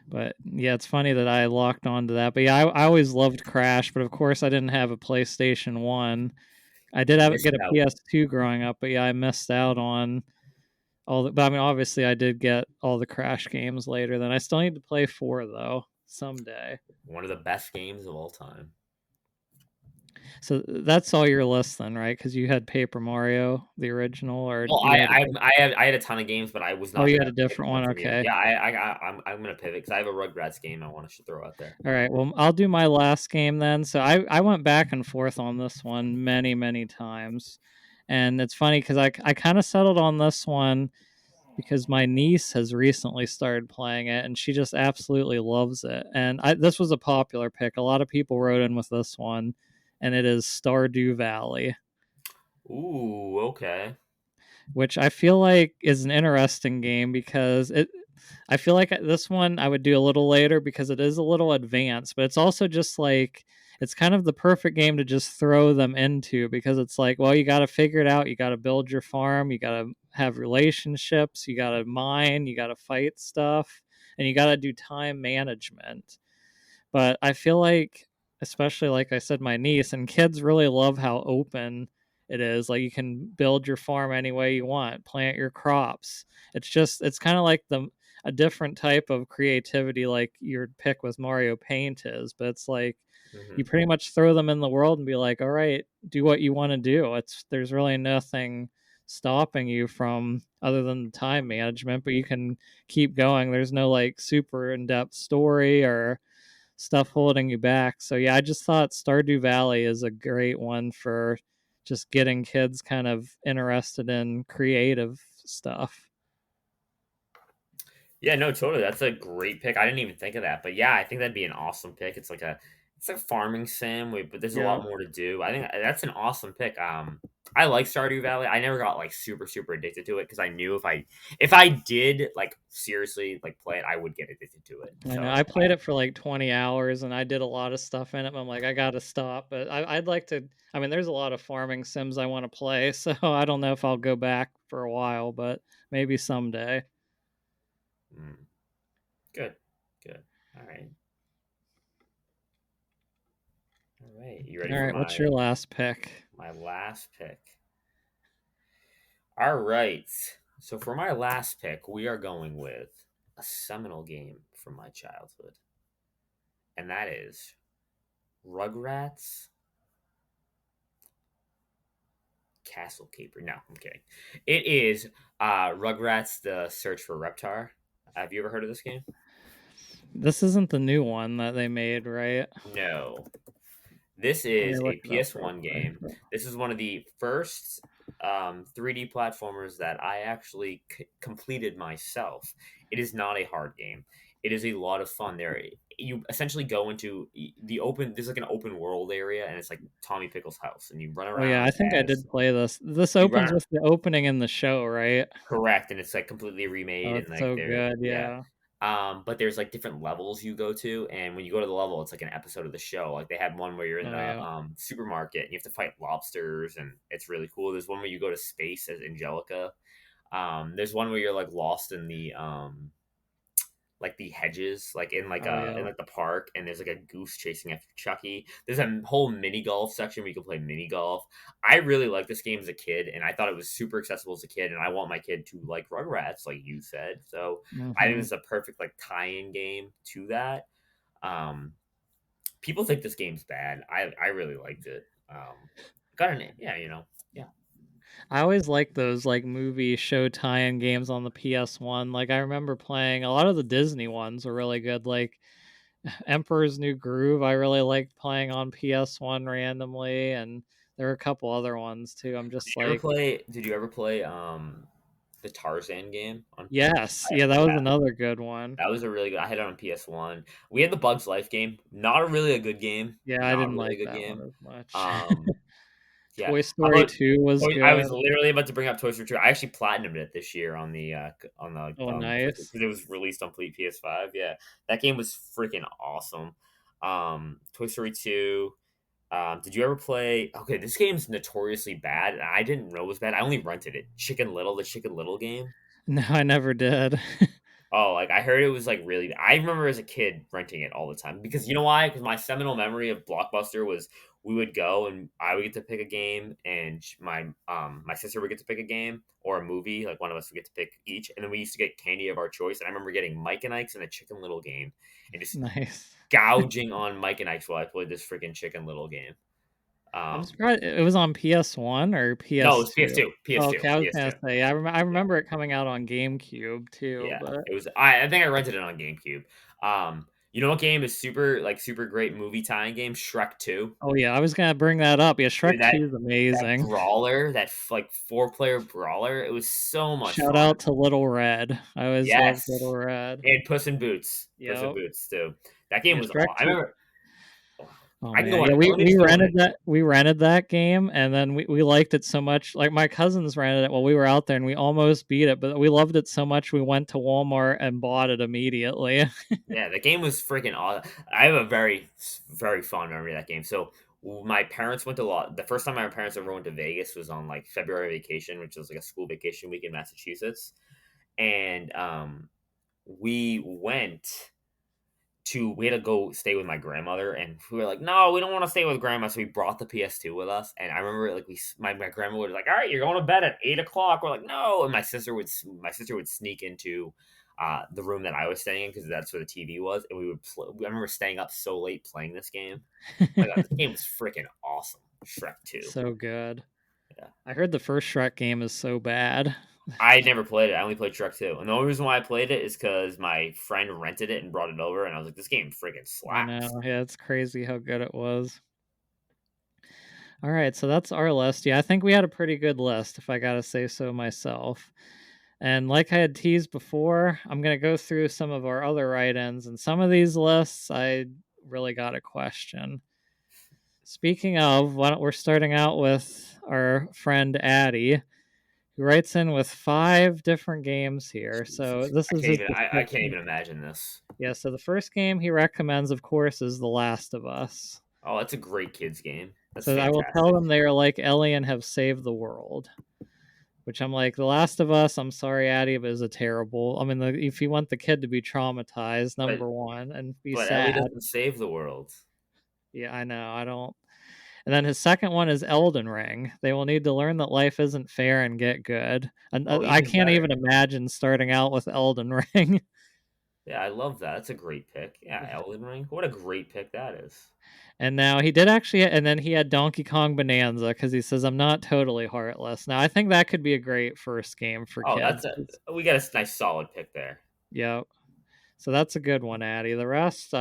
But yeah, it's funny that I locked onto that. But yeah, I always loved Crash, but of course I didn't have a PlayStation 1. I did You have missed get a out. PS2 growing up, but yeah, I missed out on all the, but I mean obviously I did get all the Crash games later. Then I still need to play 4 though someday. One of the best games of all time. So that's all your list then, right? Because you had Paper Mario, the original, or Well, you had a I had a ton of games, but I was oh, not you gonna had a pick different one one. from you. Okay. Yeah, I'm gonna pivot because I have a Rugrats game I want to throw out there. All right. Well, I'll do my last game then. So I went back and forth on this one many times, and it's funny because I kind of settled on this one because my niece has recently started playing it and she just absolutely loves it. And this was a popular pick. A lot of people wrote in with this one, and it is Stardew Valley, Ooh, okay. which I feel like is an interesting game because I feel like this one I would do a little later because it is a little advanced, but it's also just like it's kind of the perfect game to just throw them into because it's like, well, you got to figure it out. You got to build your farm. You got to have relationships. You got to mine. You got to fight stuff, and you got to do time management. But I feel like, especially like I said, my niece and kids really love how open it is. Like you can build your farm any way you want, plant your crops. It's kind of like the a different type of creativity like your pick with Mario Paint is, but it's like you Hmm. pretty much throw them in the world and be like, all right, do what you want to do. It's there's really nothing stopping you from other than the time management, but you can keep going. There's no like super in-depth story or stuff holding you back. So yeah, I just thought Stardew Valley is a great one for just getting kids kind of interested in creative stuff. Yeah, no, totally. That's a great pick. I didn't even think of that, but yeah, I think that'd be an awesome pick. It's like farming sim, but there's a Yeah. lot more to do. I think that's an awesome pick. I like Stardew Valley. I never got like super addicted to it because I knew if I did like seriously like play it, I would get addicted to it. I know So I played it for like 20 hours and I did a lot of stuff in it, but I'm like, I gotta stop. But I'd like to. I mean, there's a lot of farming sims I want to play, so I don't know if I'll go back for a while, but maybe someday. mm, good, good. All right, all right. You ready All for right, what's your last pick? my last pick? All right. So for my last pick, we are going with a seminal game from my childhood, and that is Rugrats, Castle Caper. No, I'm kidding. It is Rugrats: The Search for Reptar. Have you ever heard of this game? This isn't the new one that they made, right? No. This Let me is look a it up real PS1 quick. game. This is one of the first 3D platformers that I actually completed myself. It is not a hard game. It is a lot of fun. There, you essentially go into the open. There's like an open world area, and it's like Tommy Pickle's house, and you run Oh yeah, I around think I as did play this. This you run. opens with the opening in the show, right? Correct, and it's like completely Oh, remade, and it's like so there, good. yeah. Yeah. But there's like different levels you go to, and when you go to the level, it's like an episode of the show. Like they had one where you're in Oh the yeah. supermarket and you have to fight lobsters, and it's really cool. There's one where you go to space as Angelica. There's one where you're like lost in the like the hedges, like Oh in yeah. like the park, and there's like a goose chasing after Chucky. There's a whole mini golf section where you can play mini golf. I really liked this game as a kid, and I thought it was super accessible as a kid, and I want my kid to like Rugrats, like you said. So I think Hmm. this is a perfect like tie-in game to that. Um, People think this game's bad. I really liked it. Got a name, yeah, yeah. I always like those like movie show tie-in games on the PS1. Like I remember playing a lot of the Disney ones were really good. Like Emperor's New Groove, I really liked playing on PS1 randomly, and there were a couple other ones too. I'm just like, Did you ever play the Tarzan game on yes, yeah, that was yeah, another good one. that was a really good. I had it on PS1. We had the Bugs Life game. Not a really a good game. Yeah, I Not didn't really like a good that one game. as much. Um, yeah. Toy How Story about 2 was I good. was literally about to bring up Toy Story 2. I actually platinumed it this year on the Oh, nice. because it was released on PS5. Yeah, that game was freaking awesome. Toy Story 2. Did you ever play? Okay, this game's notoriously bad, and I didn't know it was bad. I only rented it. Chicken Little, the Chicken Little game. No, I never did. Oh, like I heard it was like really. I remember as a kid renting it all the time because you know why? Because my seminal memory of Blockbuster was we would go and I would get to pick a game, and my sister would get to pick a game or a movie. Like one of us would get to pick each, and then we used to get candy of our choice. And I remember getting Mike and Ike's and a Chicken Little game, and just Nice. gouging on Mike and Ike's while I played this freaking Chicken Little game. I'm Um, surprised it was on PS1 or no, it's PS2. PS2, Oh, PS2, okay, I was PS2. gonna say, I Yeah. remember it coming out on GameCube too, Yeah, but it was. I think I rented it on GameCube. You know what game is super great movie tie-in game? Shrek Two. oh yeah, I was gonna bring that up. Yeah, Dude, Shrek 2 is that amazing. brawler, like 4 player brawler, it was so much Shout fun. out to Little Red. I always loved Little Yes, Red. and Puss in Yep. Boots too. That game Yeah, was. Shrek I 2. remember. Oh I can go man, on. yeah, Let me just go on it. we rented that game, and then we liked it so much. Like my cousins rented it while we were out there, and we almost beat it, but we loved it so much we went to Walmart and bought it immediately. Yeah, the game was freaking awesome. I have a very fond memory of that game. So my parents went to the first time my parents ever went to Vegas was on like February vacation, which was like a school vacation week in Massachusetts, and we went we had to go stay with my grandmother, and we were like, no, we don't want to stay with grandma, so we brought the PS2 with us. And I remember like my grandma was like, all right, you're going to bed at 8 o'clock. We're like, no, and my sister would sneak into the room that I was staying in because that's where the TV was, and we would I remember staying up so late playing this game. My God, this game was freaking awesome. Shrek 2. So good. Yeah. I heard the first Shrek game is so bad. I never played it. I only played Shrek 2. And the only reason why I played it is because my friend rented it and brought it over, and I was like, this game freaking I slaps. know. Yeah, it's crazy how good it was. All right, so that's our list. Yeah, I think we had a pretty good list, if I gotta say so myself. And like I had teased before, I'm gonna go through some of our other write-ins, and some of these lists I really got a question. Speaking of, why don't we're starting out with our friend Addie, who writes in with 5 different games here. So Jesus. this is his I can't description. even imagine this. Yeah, so the first game he recommends, of course, is The Last of Us. Oh, that's a great kids game. That's So I will tell fantastic. them they are like Ellie and have saved the world. Which I'm like, The Last of Us, I'm sorry, Addie, but is a terrible. I mean, if you want the kid to be traumatized, But number one, and be Ellie sad. doesn't save the world. Yeah, I know. I don't. And then his second one is Elden Ring. They will need to learn that life isn't fair and get good. And Oh, I even can't better. even imagine starting out with Elden Ring. Yeah, I love that. That's a great pick. Yeah, Elden Ring. What a great pick that is. And now he did actually, and then he had Donkey Kong Bonanza because he says I'm not totally heartless. Now I think that could be a great first game for Oh, kids. that's we got a nice solid pick there. Yeah, so that's a good one, Addy. The rest,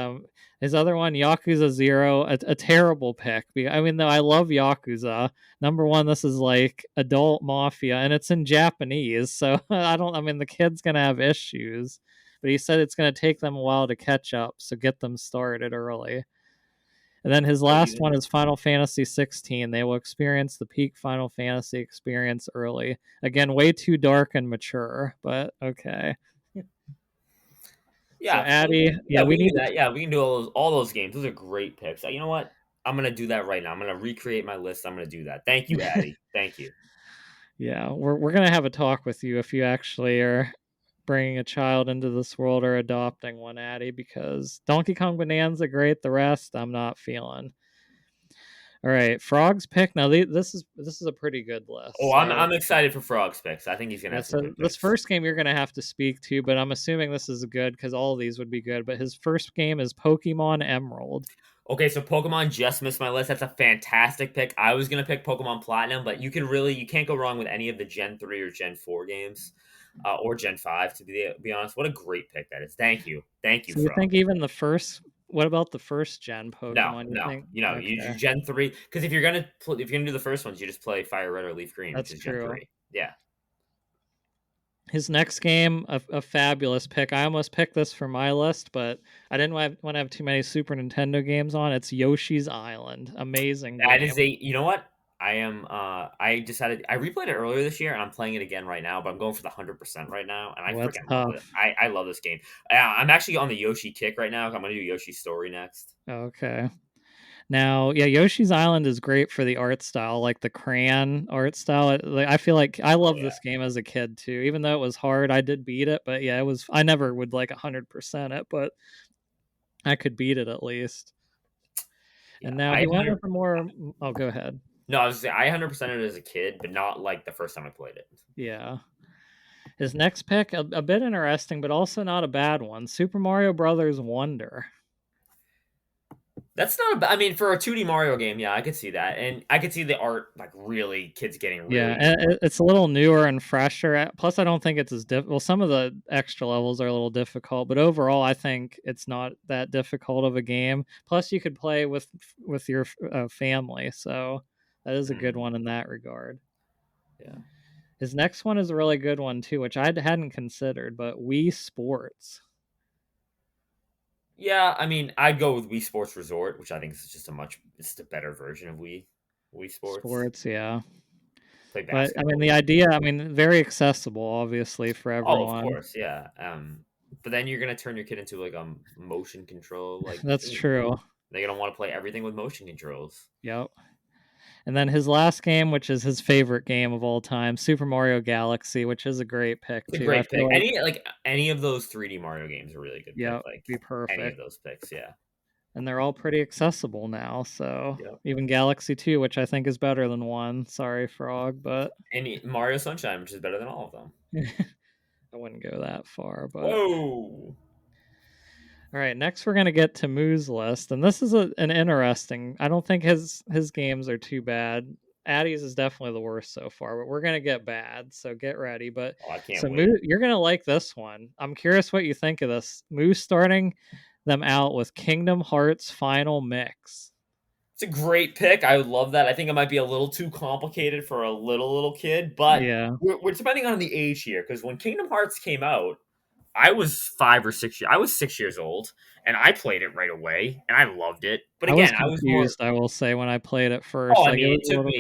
his other one, Yakuza Zero, a terrible pick. I mean, though I love Yakuza. Number one, this is like adult mafia, and it's in Japanese, so I don't. I mean, the kid's gonna have issues, but he said it's gonna take them a while to catch up, so get them started early. And then his Oh, last even one is Final Fantasy 16. They will experience the peak Final Fantasy experience early. Again, way too dark and mature, but okay. So yeah, Addy, yeah, yeah, we we can need do to. that. Yeah, we can do all those games. Those are great picks. You know what? I'm gonna do that right now. I'm gonna recreate my list. I'm gonna do that. Thank you, Addy. Thank you. Yeah, we're gonna have a talk with you if you actually are bringing a child into this world or adopting one, Addy, because Donkey Kong Bonanza great. The rest I'm not feeling. All right, Frog's pick. Now this is a pretty good Oh, list. I'm excited for Frog's picks. I think he's gonna Yeah, have some so good this picks. first game you're gonna have to speak to, but I'm assuming this is good because all of these would be good. But his first game is Pokemon Emerald. Okay, so Pokemon just missed my list. That's a fantastic pick. I was gonna pick Pokemon Platinum, but you can't go wrong with any of the Gen 3 or Gen 4 games, or Gen 5. To be honest, what a great pick that is. Thank you, So you Frog. think even the first? What about the first gen No, Pokemon? You no, think? you do Okay, Gen 3 because if you're gonna do the first ones, you just play Fire Red or Leaf Green, which that's is Gen true. 3. Yeah, His next game, a fabulous pick. I almost picked this for my list, but I didn't want to have too many Super Nintendo games on. It's Yoshi's Island. Amazing that is game. a. You know what? I am. I decided I replayed it earlier this year, and I'm playing it again right now. But I'm going for the 100% right now, and I Well, that's freaking love it. tough. I love this game. I'm actually on the Yoshi kick right now. I'm gonna do Yoshi's story next. Okay. Now, yeah, Yoshi's Island is great for the art style, like the crayon art style. Like, I feel like I Oh loved yeah. this game as a kid too. Even though it was hard, I did beat it. But yeah, it was. I never would like 100% it, but I could beat it at least. Yeah, And now I he went 100. with a more. Oh, go ahead. No, I was saying I 100% it as a kid, but not like the first time I played it. Yeah. His next pick, a bit interesting, but also not a bad one. Super Mario Brothers Wonder. That's not. I mean, for a 2D Mario game, yeah, I could see that, and I could see the art like really kids getting Yeah, really. and it's a little newer and fresher. Plus, I don't think it's as well. Some of the extra levels are a little difficult, but overall, I think it's not that difficult of a game. Plus, you could play with your family, so that is a good Mhm. one in that regard. Yeah. His next one is a really good one too, which I hadn't considered, but Wii Sports. Yeah, I mean, I'd go with Wii Sports Resort, which I think is just it's a better version of Wii Sports. Sports, yeah. Play But I mean, basketball. the idea, I mean, very accessible, obviously, for Oh, of everyone. course, yeah. But then you're gonna turn your kid into like a motion control like That's thing. true. They're gonna want to play everything with motion controls. Yep. And then his last game, which is his favorite game of all time, Super Mario Galaxy, which is a great pick It's a too. I great pick. feel like, Any of those 3D Mario games are a really good pick. yeah, Like be any of perfect. those picks, yeah. And they're all pretty accessible now. So Yep. even Galaxy 2, which I think is better than one. Sorry, Frog, but Any Mario Sunshine, which is better than all of them. I wouldn't go that far. But Whoa. all right, next we're gonna get to Moo's list, and this is an interesting. I don't think his games are too bad. Addy's is definitely the worst so far, but we're gonna get bad, so get ready. But Oh, I can't so wait. Moo, you're gonna like this one. I'm curious what you think of this. Moo starting them out with Kingdom Hearts Final Mix. It's a great pick. I love that. I think it might be a little too complicated for a little kid, but Yeah, we're depending on the age here because when Kingdom Hearts came out, I was 5 or 6 years. I was 6 years old, and I played it right away, and I loved it. But I was again, I was more. confused. I will say when I played it Oh, first, I like it mean, was a little.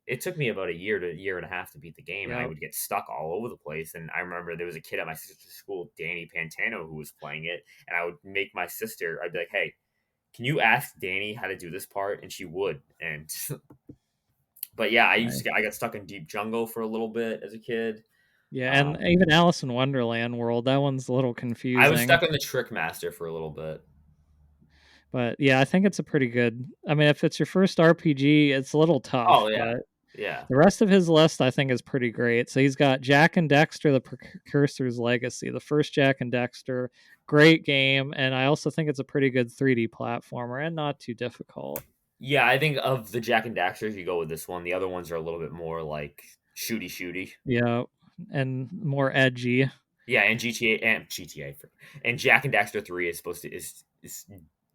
it took me about a year to a year and a half to beat the game, and I Yeah, would get stuck all over the place. And I remember there was a kid at my sister's school, Danny Pantano, who was playing it, and I would make my sister. I'd be like, "Hey, can you ask Danny how to do this part?" And she would. And but yeah, right. I got stuck in Deep Jungle for a little bit as a kid. Yeah, and Um, even Alice in Wonderland World, that one's a little I was confusing. stuck in the Trick Master for a little bit. But yeah, I think it's a pretty good. I mean, if it's your first RPG, it's a little tough, Oh yeah, but Yeah. The rest of his list, I think, is pretty great. So he's got Jak and Daxter: The Precursor's Legacy, the first Jak and Daxter, great game, and I also think it's a pretty good 3D platformer and not too difficult. Yeah, I think of the Jak and Daxters, you go with this one. The other ones are a little bit more like shooty. Yeah, and more edgy. Yeah, and GTA and Jak and Daxter 3 is supposed to is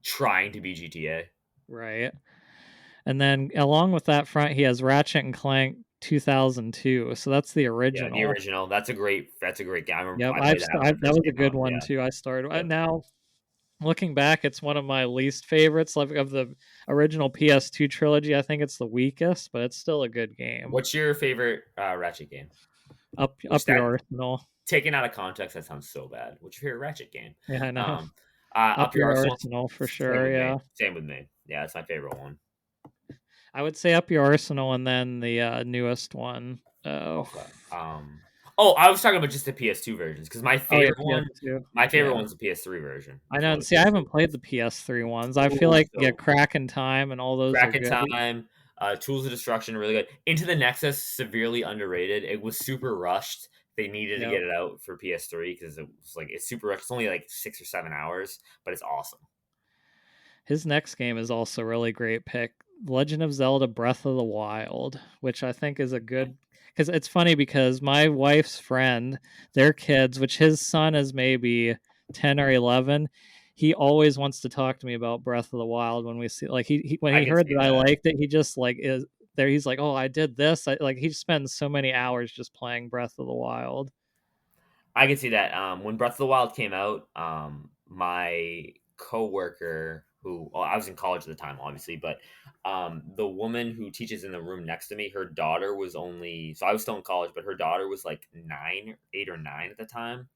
trying to be GTA. Right. And then along with that front, he has Ratchet and Clank 2002. So that's the Yeah, the original. original. That's a great game. I remember Yep, I played that when it that first was a came good out. one Yeah. too. I started Yep. now looking back, it's one of my least favorites. Like of the original PS2 trilogy, I think it's the weakest, but it's still a good game. What's your favorite Ratchet game? Which Up your that arsenal. taken out of context, that sounds so bad. What's your favorite Ratchet game? Yeah, I know. Um, Up Up Your your Arsenal. arsenal for Same sure. with me. Yeah, Same with me. Yeah, it's my favorite one. I would say Up Your Arsenal, and then the newest one. Oh, Okay. Oh, I was talking about just the PS2 versions because oh yeah, PS2. my favorite Yeah, one's the PS3 version. I It's know. one And of the see, I PS3 haven't played ones. the PS3 ones. I feel Oh, like yeah, so Crack in Time and all those are Crack in good. Time, Tools of Destruction, really good. Into the Nexus, severely underrated. It was super rushed. They needed to Yep. get it out for PS3 because it was like it's super rushed. It's only like 6 or 7 hours, but it's awesome. His next game is also a really great pick. Legend of Zelda Breath of the Wild, which I think is a good because it's funny because my wife's friend, their kids, which his son is maybe 10 or 11, he always wants to talk to me about Breath of the Wild when we see like he when I he can heard see that I that. liked it, he just like is there he's like, "Oh, I did this." Like he spends so many hours just playing Breath of the Wild. I can see that. When Breath of the Wild came out, my coworker, who well, I was in college at the time, obviously, but the woman who teaches in the room next to me, her daughter was only so I was still in college, but her daughter was like 8 or 9 at the time,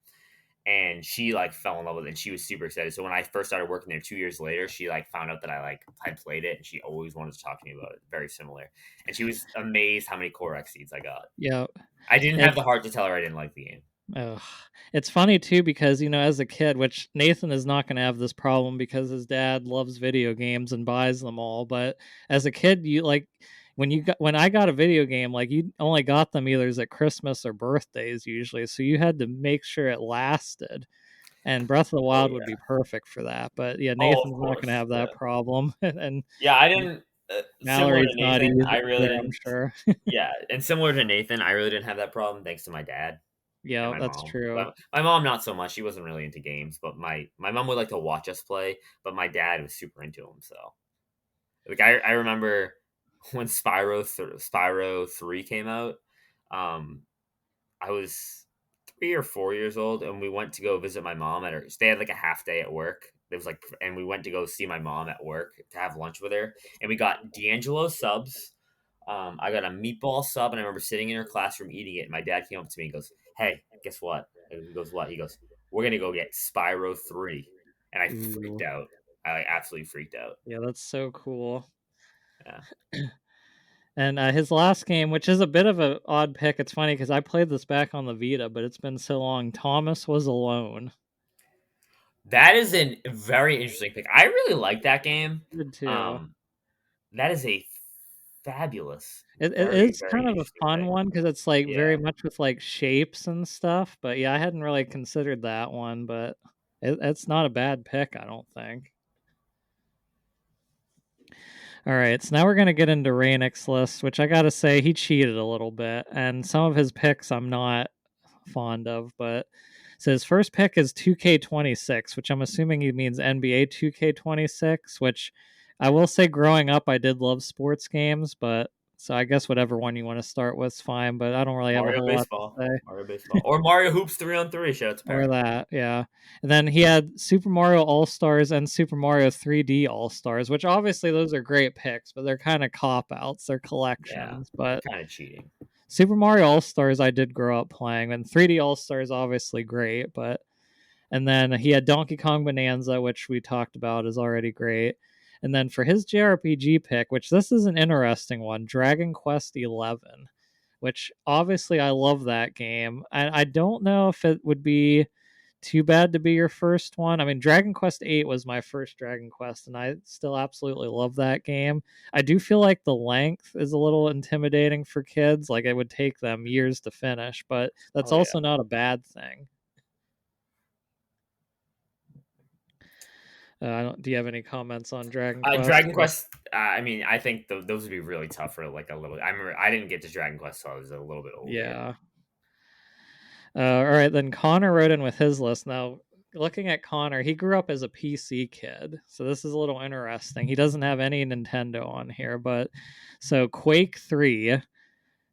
and she like fell in love with it, and she was super excited. So when I first started working there 2 years later, she like found out that I like had played it, and she always wanted to talk to me about it. Very similar, and she was amazed how many Korok seeds I got. Yeah. I didn't And have the heart to tell her I didn't like the game. ugh. It's funny too because as a kid, which Nathan is not going to have this problem because his dad loves video games and buys them all. But as a kid, you like when I got a video game, like you only got them either at Christmas or birthdays usually, so you had to make sure it lasted. And Breath of the Oh Wild would yeah. be perfect for that. But yeah, Oh, of Nathan's not going to course. have Yeah. that problem, and Yeah, I didn't. Similar to Mallory's not Nathan, I really either, I'm didn't. sure. Yeah, and similar to Nathan, I really didn't have that problem thanks to my dad and Yeah, my that's mom. true. But my mom, not so much. She wasn't really into games, but my mom would like to watch us play. But my dad was super into them. So, like, I remember when Spyro 3 came out. Um, I was 3 or 4 years old, and we went to go visit my mom at her. They had like a half day at work. It was like, and we went to go see my mom at work to have lunch with her, and we got D'Angelo subs. I got a meatball sub, and I remember sitting in her classroom eating it. And my dad came up to me and goes, "Hey, guess what?" And he goes, "What?" He goes, "We're gonna go get Spyro 3." And I freaked Ooh. out. I like, absolutely freaked out. Yeah, that's so cool. Yeah. And his last game, which is a bit of an odd pick, it's funny because I played this back on the Vita, but it's been so long. Thomas Was Alone. That is a very interesting pick. I really like that game. Good too. Um, that is a fabulous, It very, is very kind of a interesting fun pick. one because it's like Yeah. very much with like shapes and stuff. But yeah, I hadn't really considered that one, but it's not a bad pick, I don't think. All right, so now we're gonna get into Rainick's list, which I gotta say he cheated a little bit, and some of his picks I'm not fond of. But so his first pick is 2K26, which I'm assuming he means NBA 2K26. Which I will say, growing up, I did love sports games, but so I guess whatever one you want to start with is fine. But I don't really have a whole lot to say. Mario Baseball, or Mario Hoops 3-on-3. Shout out to Or Perry. that, yeah. And then he had Super Mario All Stars and Super Mario 3D All Stars, which obviously those are great picks, but they're kind of cop outs. They're Yeah, collections. they're But kind of cheating. Super Mario All Stars, I did grow up playing, and 3D All Stars obviously great. But and then he had Donkey Kong Bonanza, which we talked about is already great. And then for his JRPG pick, which this is an interesting one, Dragon Quest 11, which obviously I love that game. I don't know if it would be too bad to be your first one. I mean, Dragon Quest 8 was my first Dragon Quest, and I still absolutely love that game. I do feel like the length is a little intimidating for kids. Like it would take them years to finish, but that's Oh yeah. also not a bad thing. Do you have any comments on Dragon Quest? Dragon Quest. I mean, I think those would be really tough for like a little. I remember I didn't get to Dragon Quest till I was a little bit older. Yeah. All right, then Connor wrote in with his list. Now, looking at Connor, he grew up as a PC kid, so this is a little interesting. He doesn't have any Nintendo on here, but so Quake 3,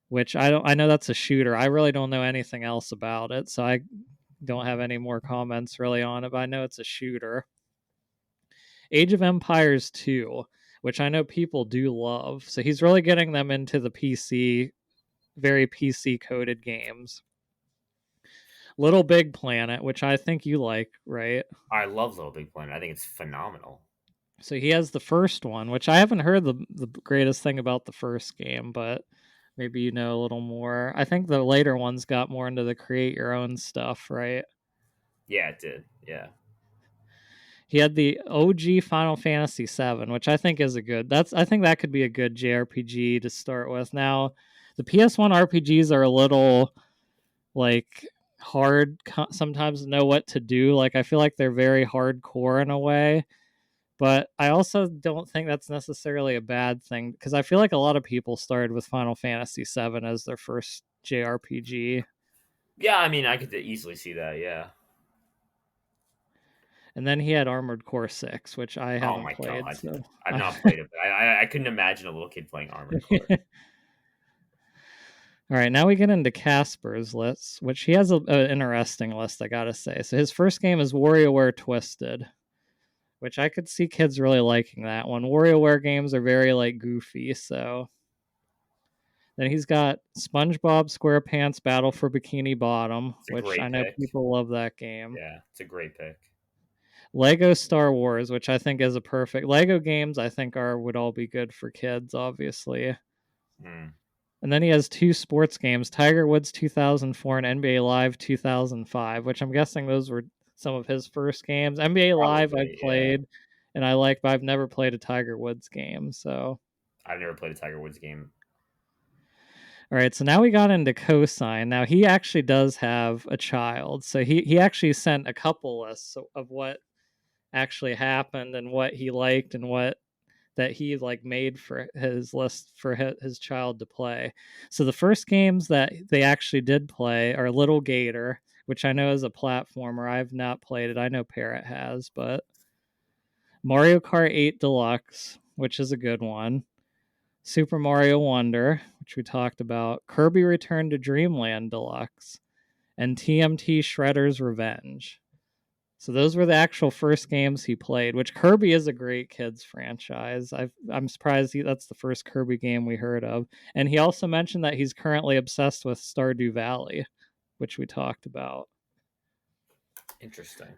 which I know that's a shooter. I really don't know anything else about it, so I don't have any more comments really on it, but I know it's a shooter. Age of Empires 2, which I know people do love. So he's really getting them into the PC, very PC coded games. Little Big Planet, which I think you like, right? I love Little Big Planet. I think it's phenomenal. So he has the first one, which I haven't heard the greatest thing about the first game, but maybe you know a little more. I think the later ones got more into the create your own stuff, right? Yeah, it did. Yeah. He had the OG Final Fantasy VII, which I think is a good. I think that could be a good JRPG to start with. Now, the PS1 RPGs are a little like hard sometimes to know what to do. Like I feel like they're very hardcore in a way, but I also don't think that's necessarily a bad thing because I feel like a lot of people started with Final Fantasy VII as their first JRPG. Yeah, I mean, I could easily see that. Yeah. And then he had Armored Core 6, which I Oh haven't my played. god, So I've not played it. I couldn't imagine a little kid playing Armored Core. All right, now we get into Casper's list, which he has an interesting list, I gotta say. So his first game is WarioWare Twisted, which I could see kids really liking that one. WarioWare games are very like goofy, so. Then he's got SpongeBob SquarePants Battle for Bikini Bottom, It's a which I great know pick. people love that game. Yeah, it's a great pick. Lego Star Wars, which I think is a perfect Lego games. I think would all be good for kids, obviously. Mm. And then he has two sports games: Tiger Woods 2004 and NBA Live 2005, which I'm guessing those were some of his first games. NBA Live I've Probably, yeah. played and I like, but I've never played a Tiger Woods game. So, I've never played a Tiger Woods game. all right, so now we got into Cosine. Now he actually does have a child, so he actually sent a couple lists of what actually happened and what he liked and what that he like made for his list for his child to play. So the first games that they actually did play are Little Gator, which I know is a platformer. I've not played it. I know Parrot has, but Mario Kart 8 Deluxe, which is a good one. Super Mario Wonder, which we talked about. Kirby Return to Dreamland Deluxe, and TMT Shredder's Revenge. So those were the actual first games he played, which Kirby is a great kids franchise. I'm surprised that's the first Kirby game we heard of. And he also mentioned that he's currently obsessed with Stardew Valley, which we talked about. Interesting.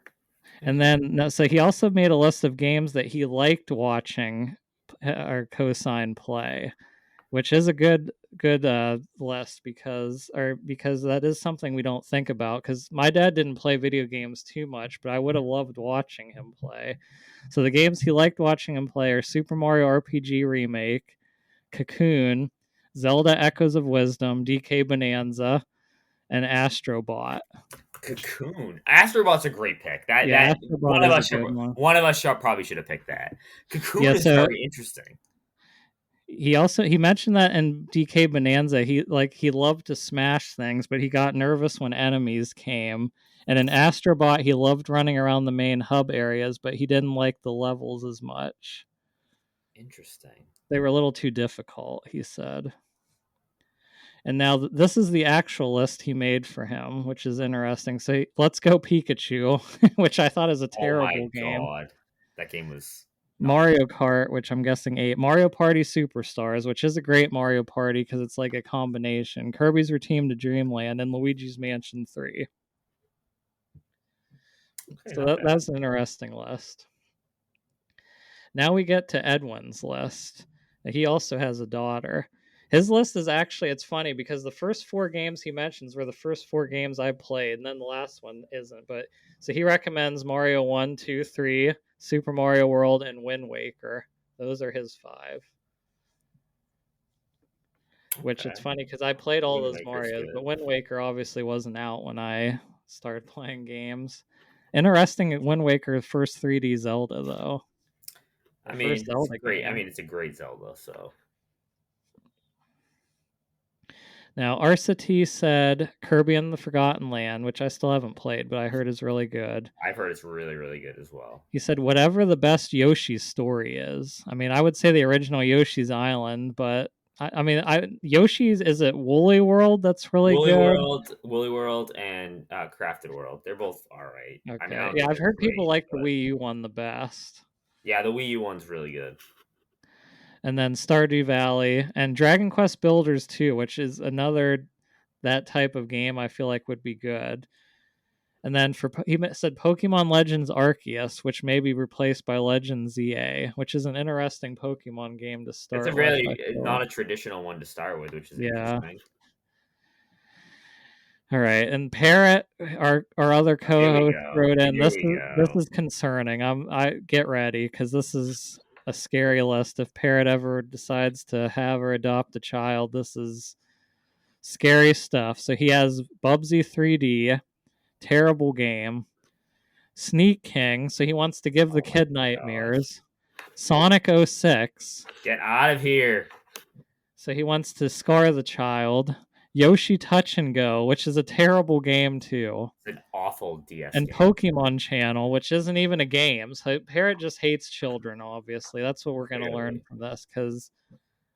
And then, so he also made a list of games that he liked watching or Cosine play, which is a good list because that is something we don't think about because my dad didn't play video games too much, but I would have loved watching him play. So the games he liked watching him play are Super Mario RPG Remake, Cocoon, Zelda Echoes of Wisdom, DK Bonanza, and Astrobot. Cocoon. Astrobot's a great pick. That Yeah, Astrobot is a good one. one of us probably should have picked that. Cocoon Yeah, is so very interesting. he mentioned that in DK Bonanza he loved to smash things, but he got nervous when enemies came. And in Astrobot he loved running around the main hub areas, but he didn't like the levels as much. Interesting. They were a little too difficult, he said. And now this is the actual list he made for him, which is interesting. So Let's Go Pikachu, which I thought is a Oh my terrible game. god. That game was Mario Kart, which I'm guessing 8. Mario Party Superstars, which is a great Mario Party because it's like a combination. Kirby's Return to Dreamland and Luigi's Mansion 3. okay, So not bad. that's an interesting list. Now we get to Edwin's list. He also has a daughter. His list is actually, it's funny because the first 4 games he mentions were the first 4 games I played, and then the last one isn't. But so he recommends Mario 1, 2, 3, Super Mario World, and Wind Waker. Those are his 5. Which it's Okay. funny because I played all Wind those Waker's Marios, but good. Wind Waker obviously wasn't out when I started playing games. Interesting, Wind Waker first 3D Zelda though, I or first mean, it's Zelda great. I game. mean, it's a great Zelda. So Now Arsa T said Kirby and the Forgotten Land, which I still haven't played, but I heard is really good. I've heard it's really, really good as well. He said whatever the best Yoshi's story is. I mean, I would say the original Yoshi's Island, but Yoshi's, is it Woolly World that's really good? Woolly World, and Crafted World. They're both all right. I mean, I Okay, don't yeah, think I've they're heard people great, like the but Wii U one the best. yeah, the Wii U one's really good. And then Stardew Valley and Dragon Quest Builders 2, which is another that type of game I feel like would be good. And then he said Pokemon Legends Arceus, which may be replaced by Legends ZA, which is an interesting Pokemon game to It's a start with, I really feel. not a traditional one to start with, which is Yeah. interesting. All right, and Parrot, our other Here we co-host, go. wrote in. Here This we is this go. is concerning. I get ready because this is a scary list. If Parrot ever decides to have or adopt a child, this is scary stuff. So he has Bubsy 3D, terrible game. Sneak King, so he wants to give the Oh my kid gosh. nightmares. Sonic 06, Get out of here. so he wants to scar the child. Yoshi Touch and Go, which is a terrible game too. It's an awful DS And game. Pokemon Channel, which isn't even a game. So Parrot just hates children, obviously. That's what we're gonna learn Clearly. from this, because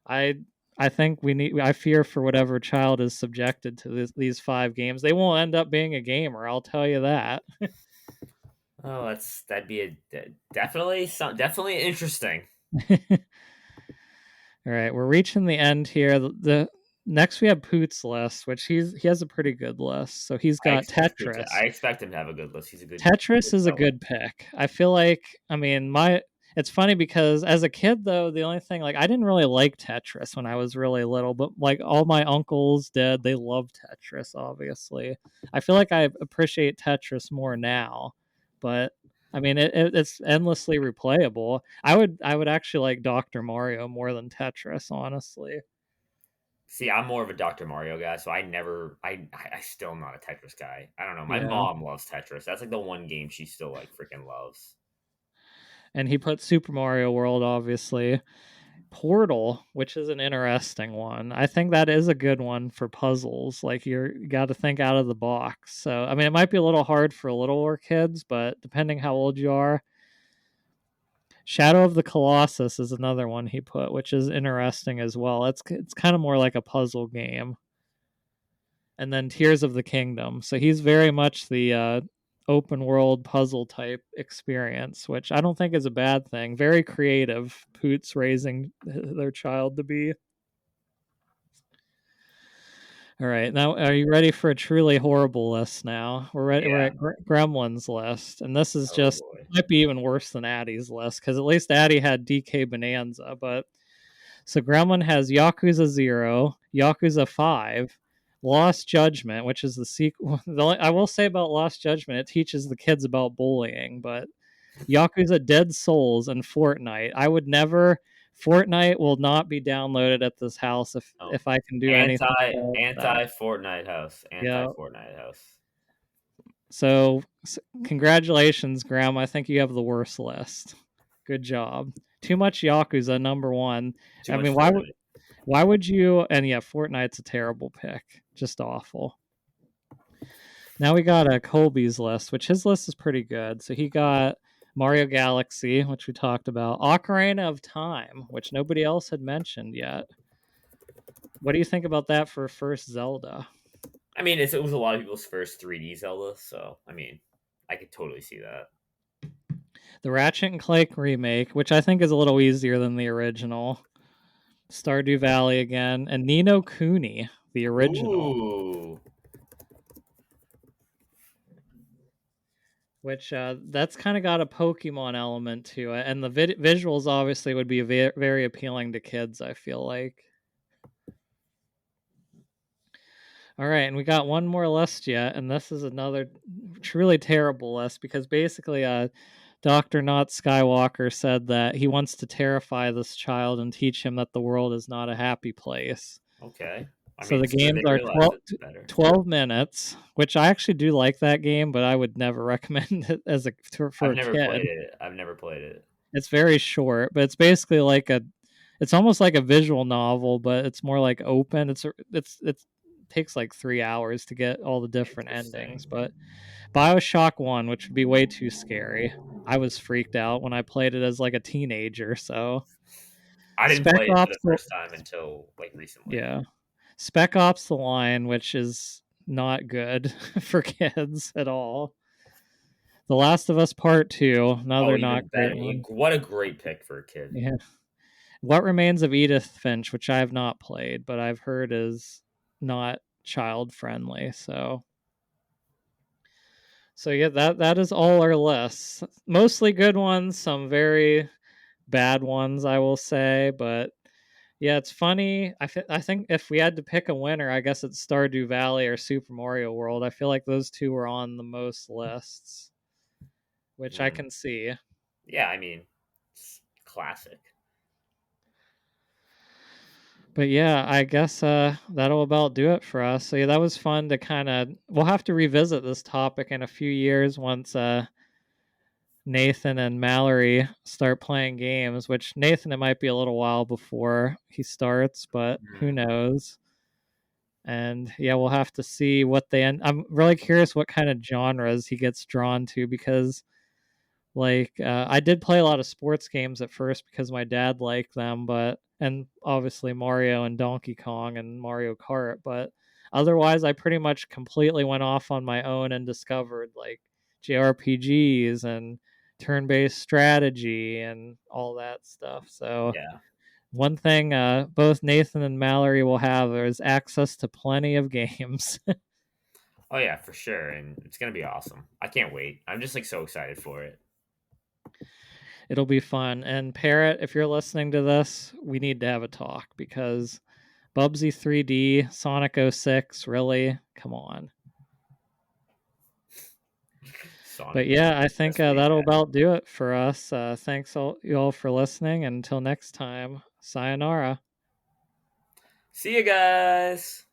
I I think I fear for whatever child is subjected to these 5 games. They won't end up being a gamer, I'll tell you that. Oh, that'd be definitely interesting. All right, we're reaching the end here. The next we have Poot's list, which he has a pretty good list. So he's got I Tetris. expect him to have a good list. He's a Tetris good is a fellow. good pick. I feel like, I mean, it's funny because as a kid though, the only thing, like, I didn't really like Tetris when I was really little, but like all my uncles did. They loved Tetris, obviously. I feel like I appreciate Tetris more now, but I mean, it's endlessly replayable. I would actually like Dr. Mario more than Tetris, honestly. See, I'm more of a Dr. Mario guy, so I still am not a Tetris guy. I don't know. My Yeah. mom loves Tetris. That's like the one game she still like freaking loves. And he put Super Mario World, obviously. Portal, which is an interesting one. I think that is a good one for puzzles. Like, you got to think out of the box. So, I mean, it might be a little hard for littler kids, but depending how old you are. Shadow of the Colossus is another one he put, which is interesting as well. It's kind of more like a puzzle game. And then Tears of the Kingdom. So he's very much the open world puzzle type experience, which I don't think is a bad thing. Very creative, Poots raising their child to be. All right, now are you ready for a truly horrible list? Now we're ready. We're Yeah. at Gremlin's list, and this is Oh just boy. might be even worse than Addie's list because at least Addie had DK Bonanza, but so Gremlin has Yakuza 0, Yakuza 5, Lost Judgment, which is the sequel. I will say about Lost Judgment, it teaches the kids about bullying, but Yakuza Dead Souls and Fortnite. I would never. Fortnite will not be downloaded at this house Oh, if I can do anything with that. anti Fortnite house. Anti Yeah. Fortnite house. So, congratulations, Graham. I think you have the worst list. Good job. Too much Yakuza, number one. Too I much mean, Fortnite. why would you? And yeah, Fortnite's a terrible pick. Just awful. Now we got a Colby's list, which his list is pretty good. So he got Mario Galaxy, which we talked about, Ocarina of Time, which nobody else had mentioned yet. What do you think about that for first Zelda? I mean, it was a lot of people's first 3D Zelda, so I mean, I could totally see that. The Ratchet and Clank remake, which I think is a little easier than the original. Stardew Valley again, and Ni no Kuni, the original, Ooh. which that's kind of got a Pokemon element to it, and the visuals obviously would be very appealing to kids. I feel like. All right, and we got one more list yet, and this is another truly terrible list because basically, Dr. Not Skywalker said that he wants to terrify this child and teach him that the world is not a happy place. Okay. I So mean, the sooner games they are realize it, the better. 12 minutes, which I actually do like that game, but I would never recommend it as for I've a never kid. played it. I've never played it. It's very short, but it's basically like it's almost like a visual novel, but it's more like open. It takes like 3 hours to get all the different endings. Interesting. But Bioshock One, which would be way too scary. I was freaked out when I played it as like a teenager. So I didn't Spec play it for Ops, the first time until like recently. yeah, Spec Ops: The Line, which is not good for kids at all. The Last of Us Part Two, Oh, another not even better. great one. What a great pick for a kid. Yeah. What Remains of Edith Finch, which I have not played, but I've heard is not child friendly. So yeah, that is all our lists. Mostly good ones, some very bad ones, I will say. But yeah, it's funny. I think if we had to pick a winner, I guess it's Stardew Valley or Super Mario World. I feel like those two were on the most lists, which I Mm. can see. Yeah, I mean, it's classic. But yeah, I guess that'll about do it for us. So yeah, that was fun to kind of. We'll have to revisit this topic in a few years once Nathan and Mallory start playing games. Which Nathan, it might be a little while before he starts, but who Mm. knows? And yeah, we'll have to see what they end. I'm really curious what kind of genres he gets drawn to because like I did play a lot of sports games at first because my dad liked them, but and obviously Mario and Donkey Kong and Mario Kart, but otherwise I pretty much completely went off on my own and discovered like JRPGs and turn-based strategy and all that stuff. So Yeah. one thing both Nathan and Mallory will have is access to plenty of games. Oh yeah, for sure, and it's gonna be awesome. I can't wait. I'm just like so excited for it. It'll be fun. And Parrot, if you're listening to this, we need to have a talk because Bubsy 3D, Sonic 06, really? Come on. Sonic But is yeah, I think best video that'll game. about do it for us. Thanks you all for listening. Until next time, sayonara. See you guys.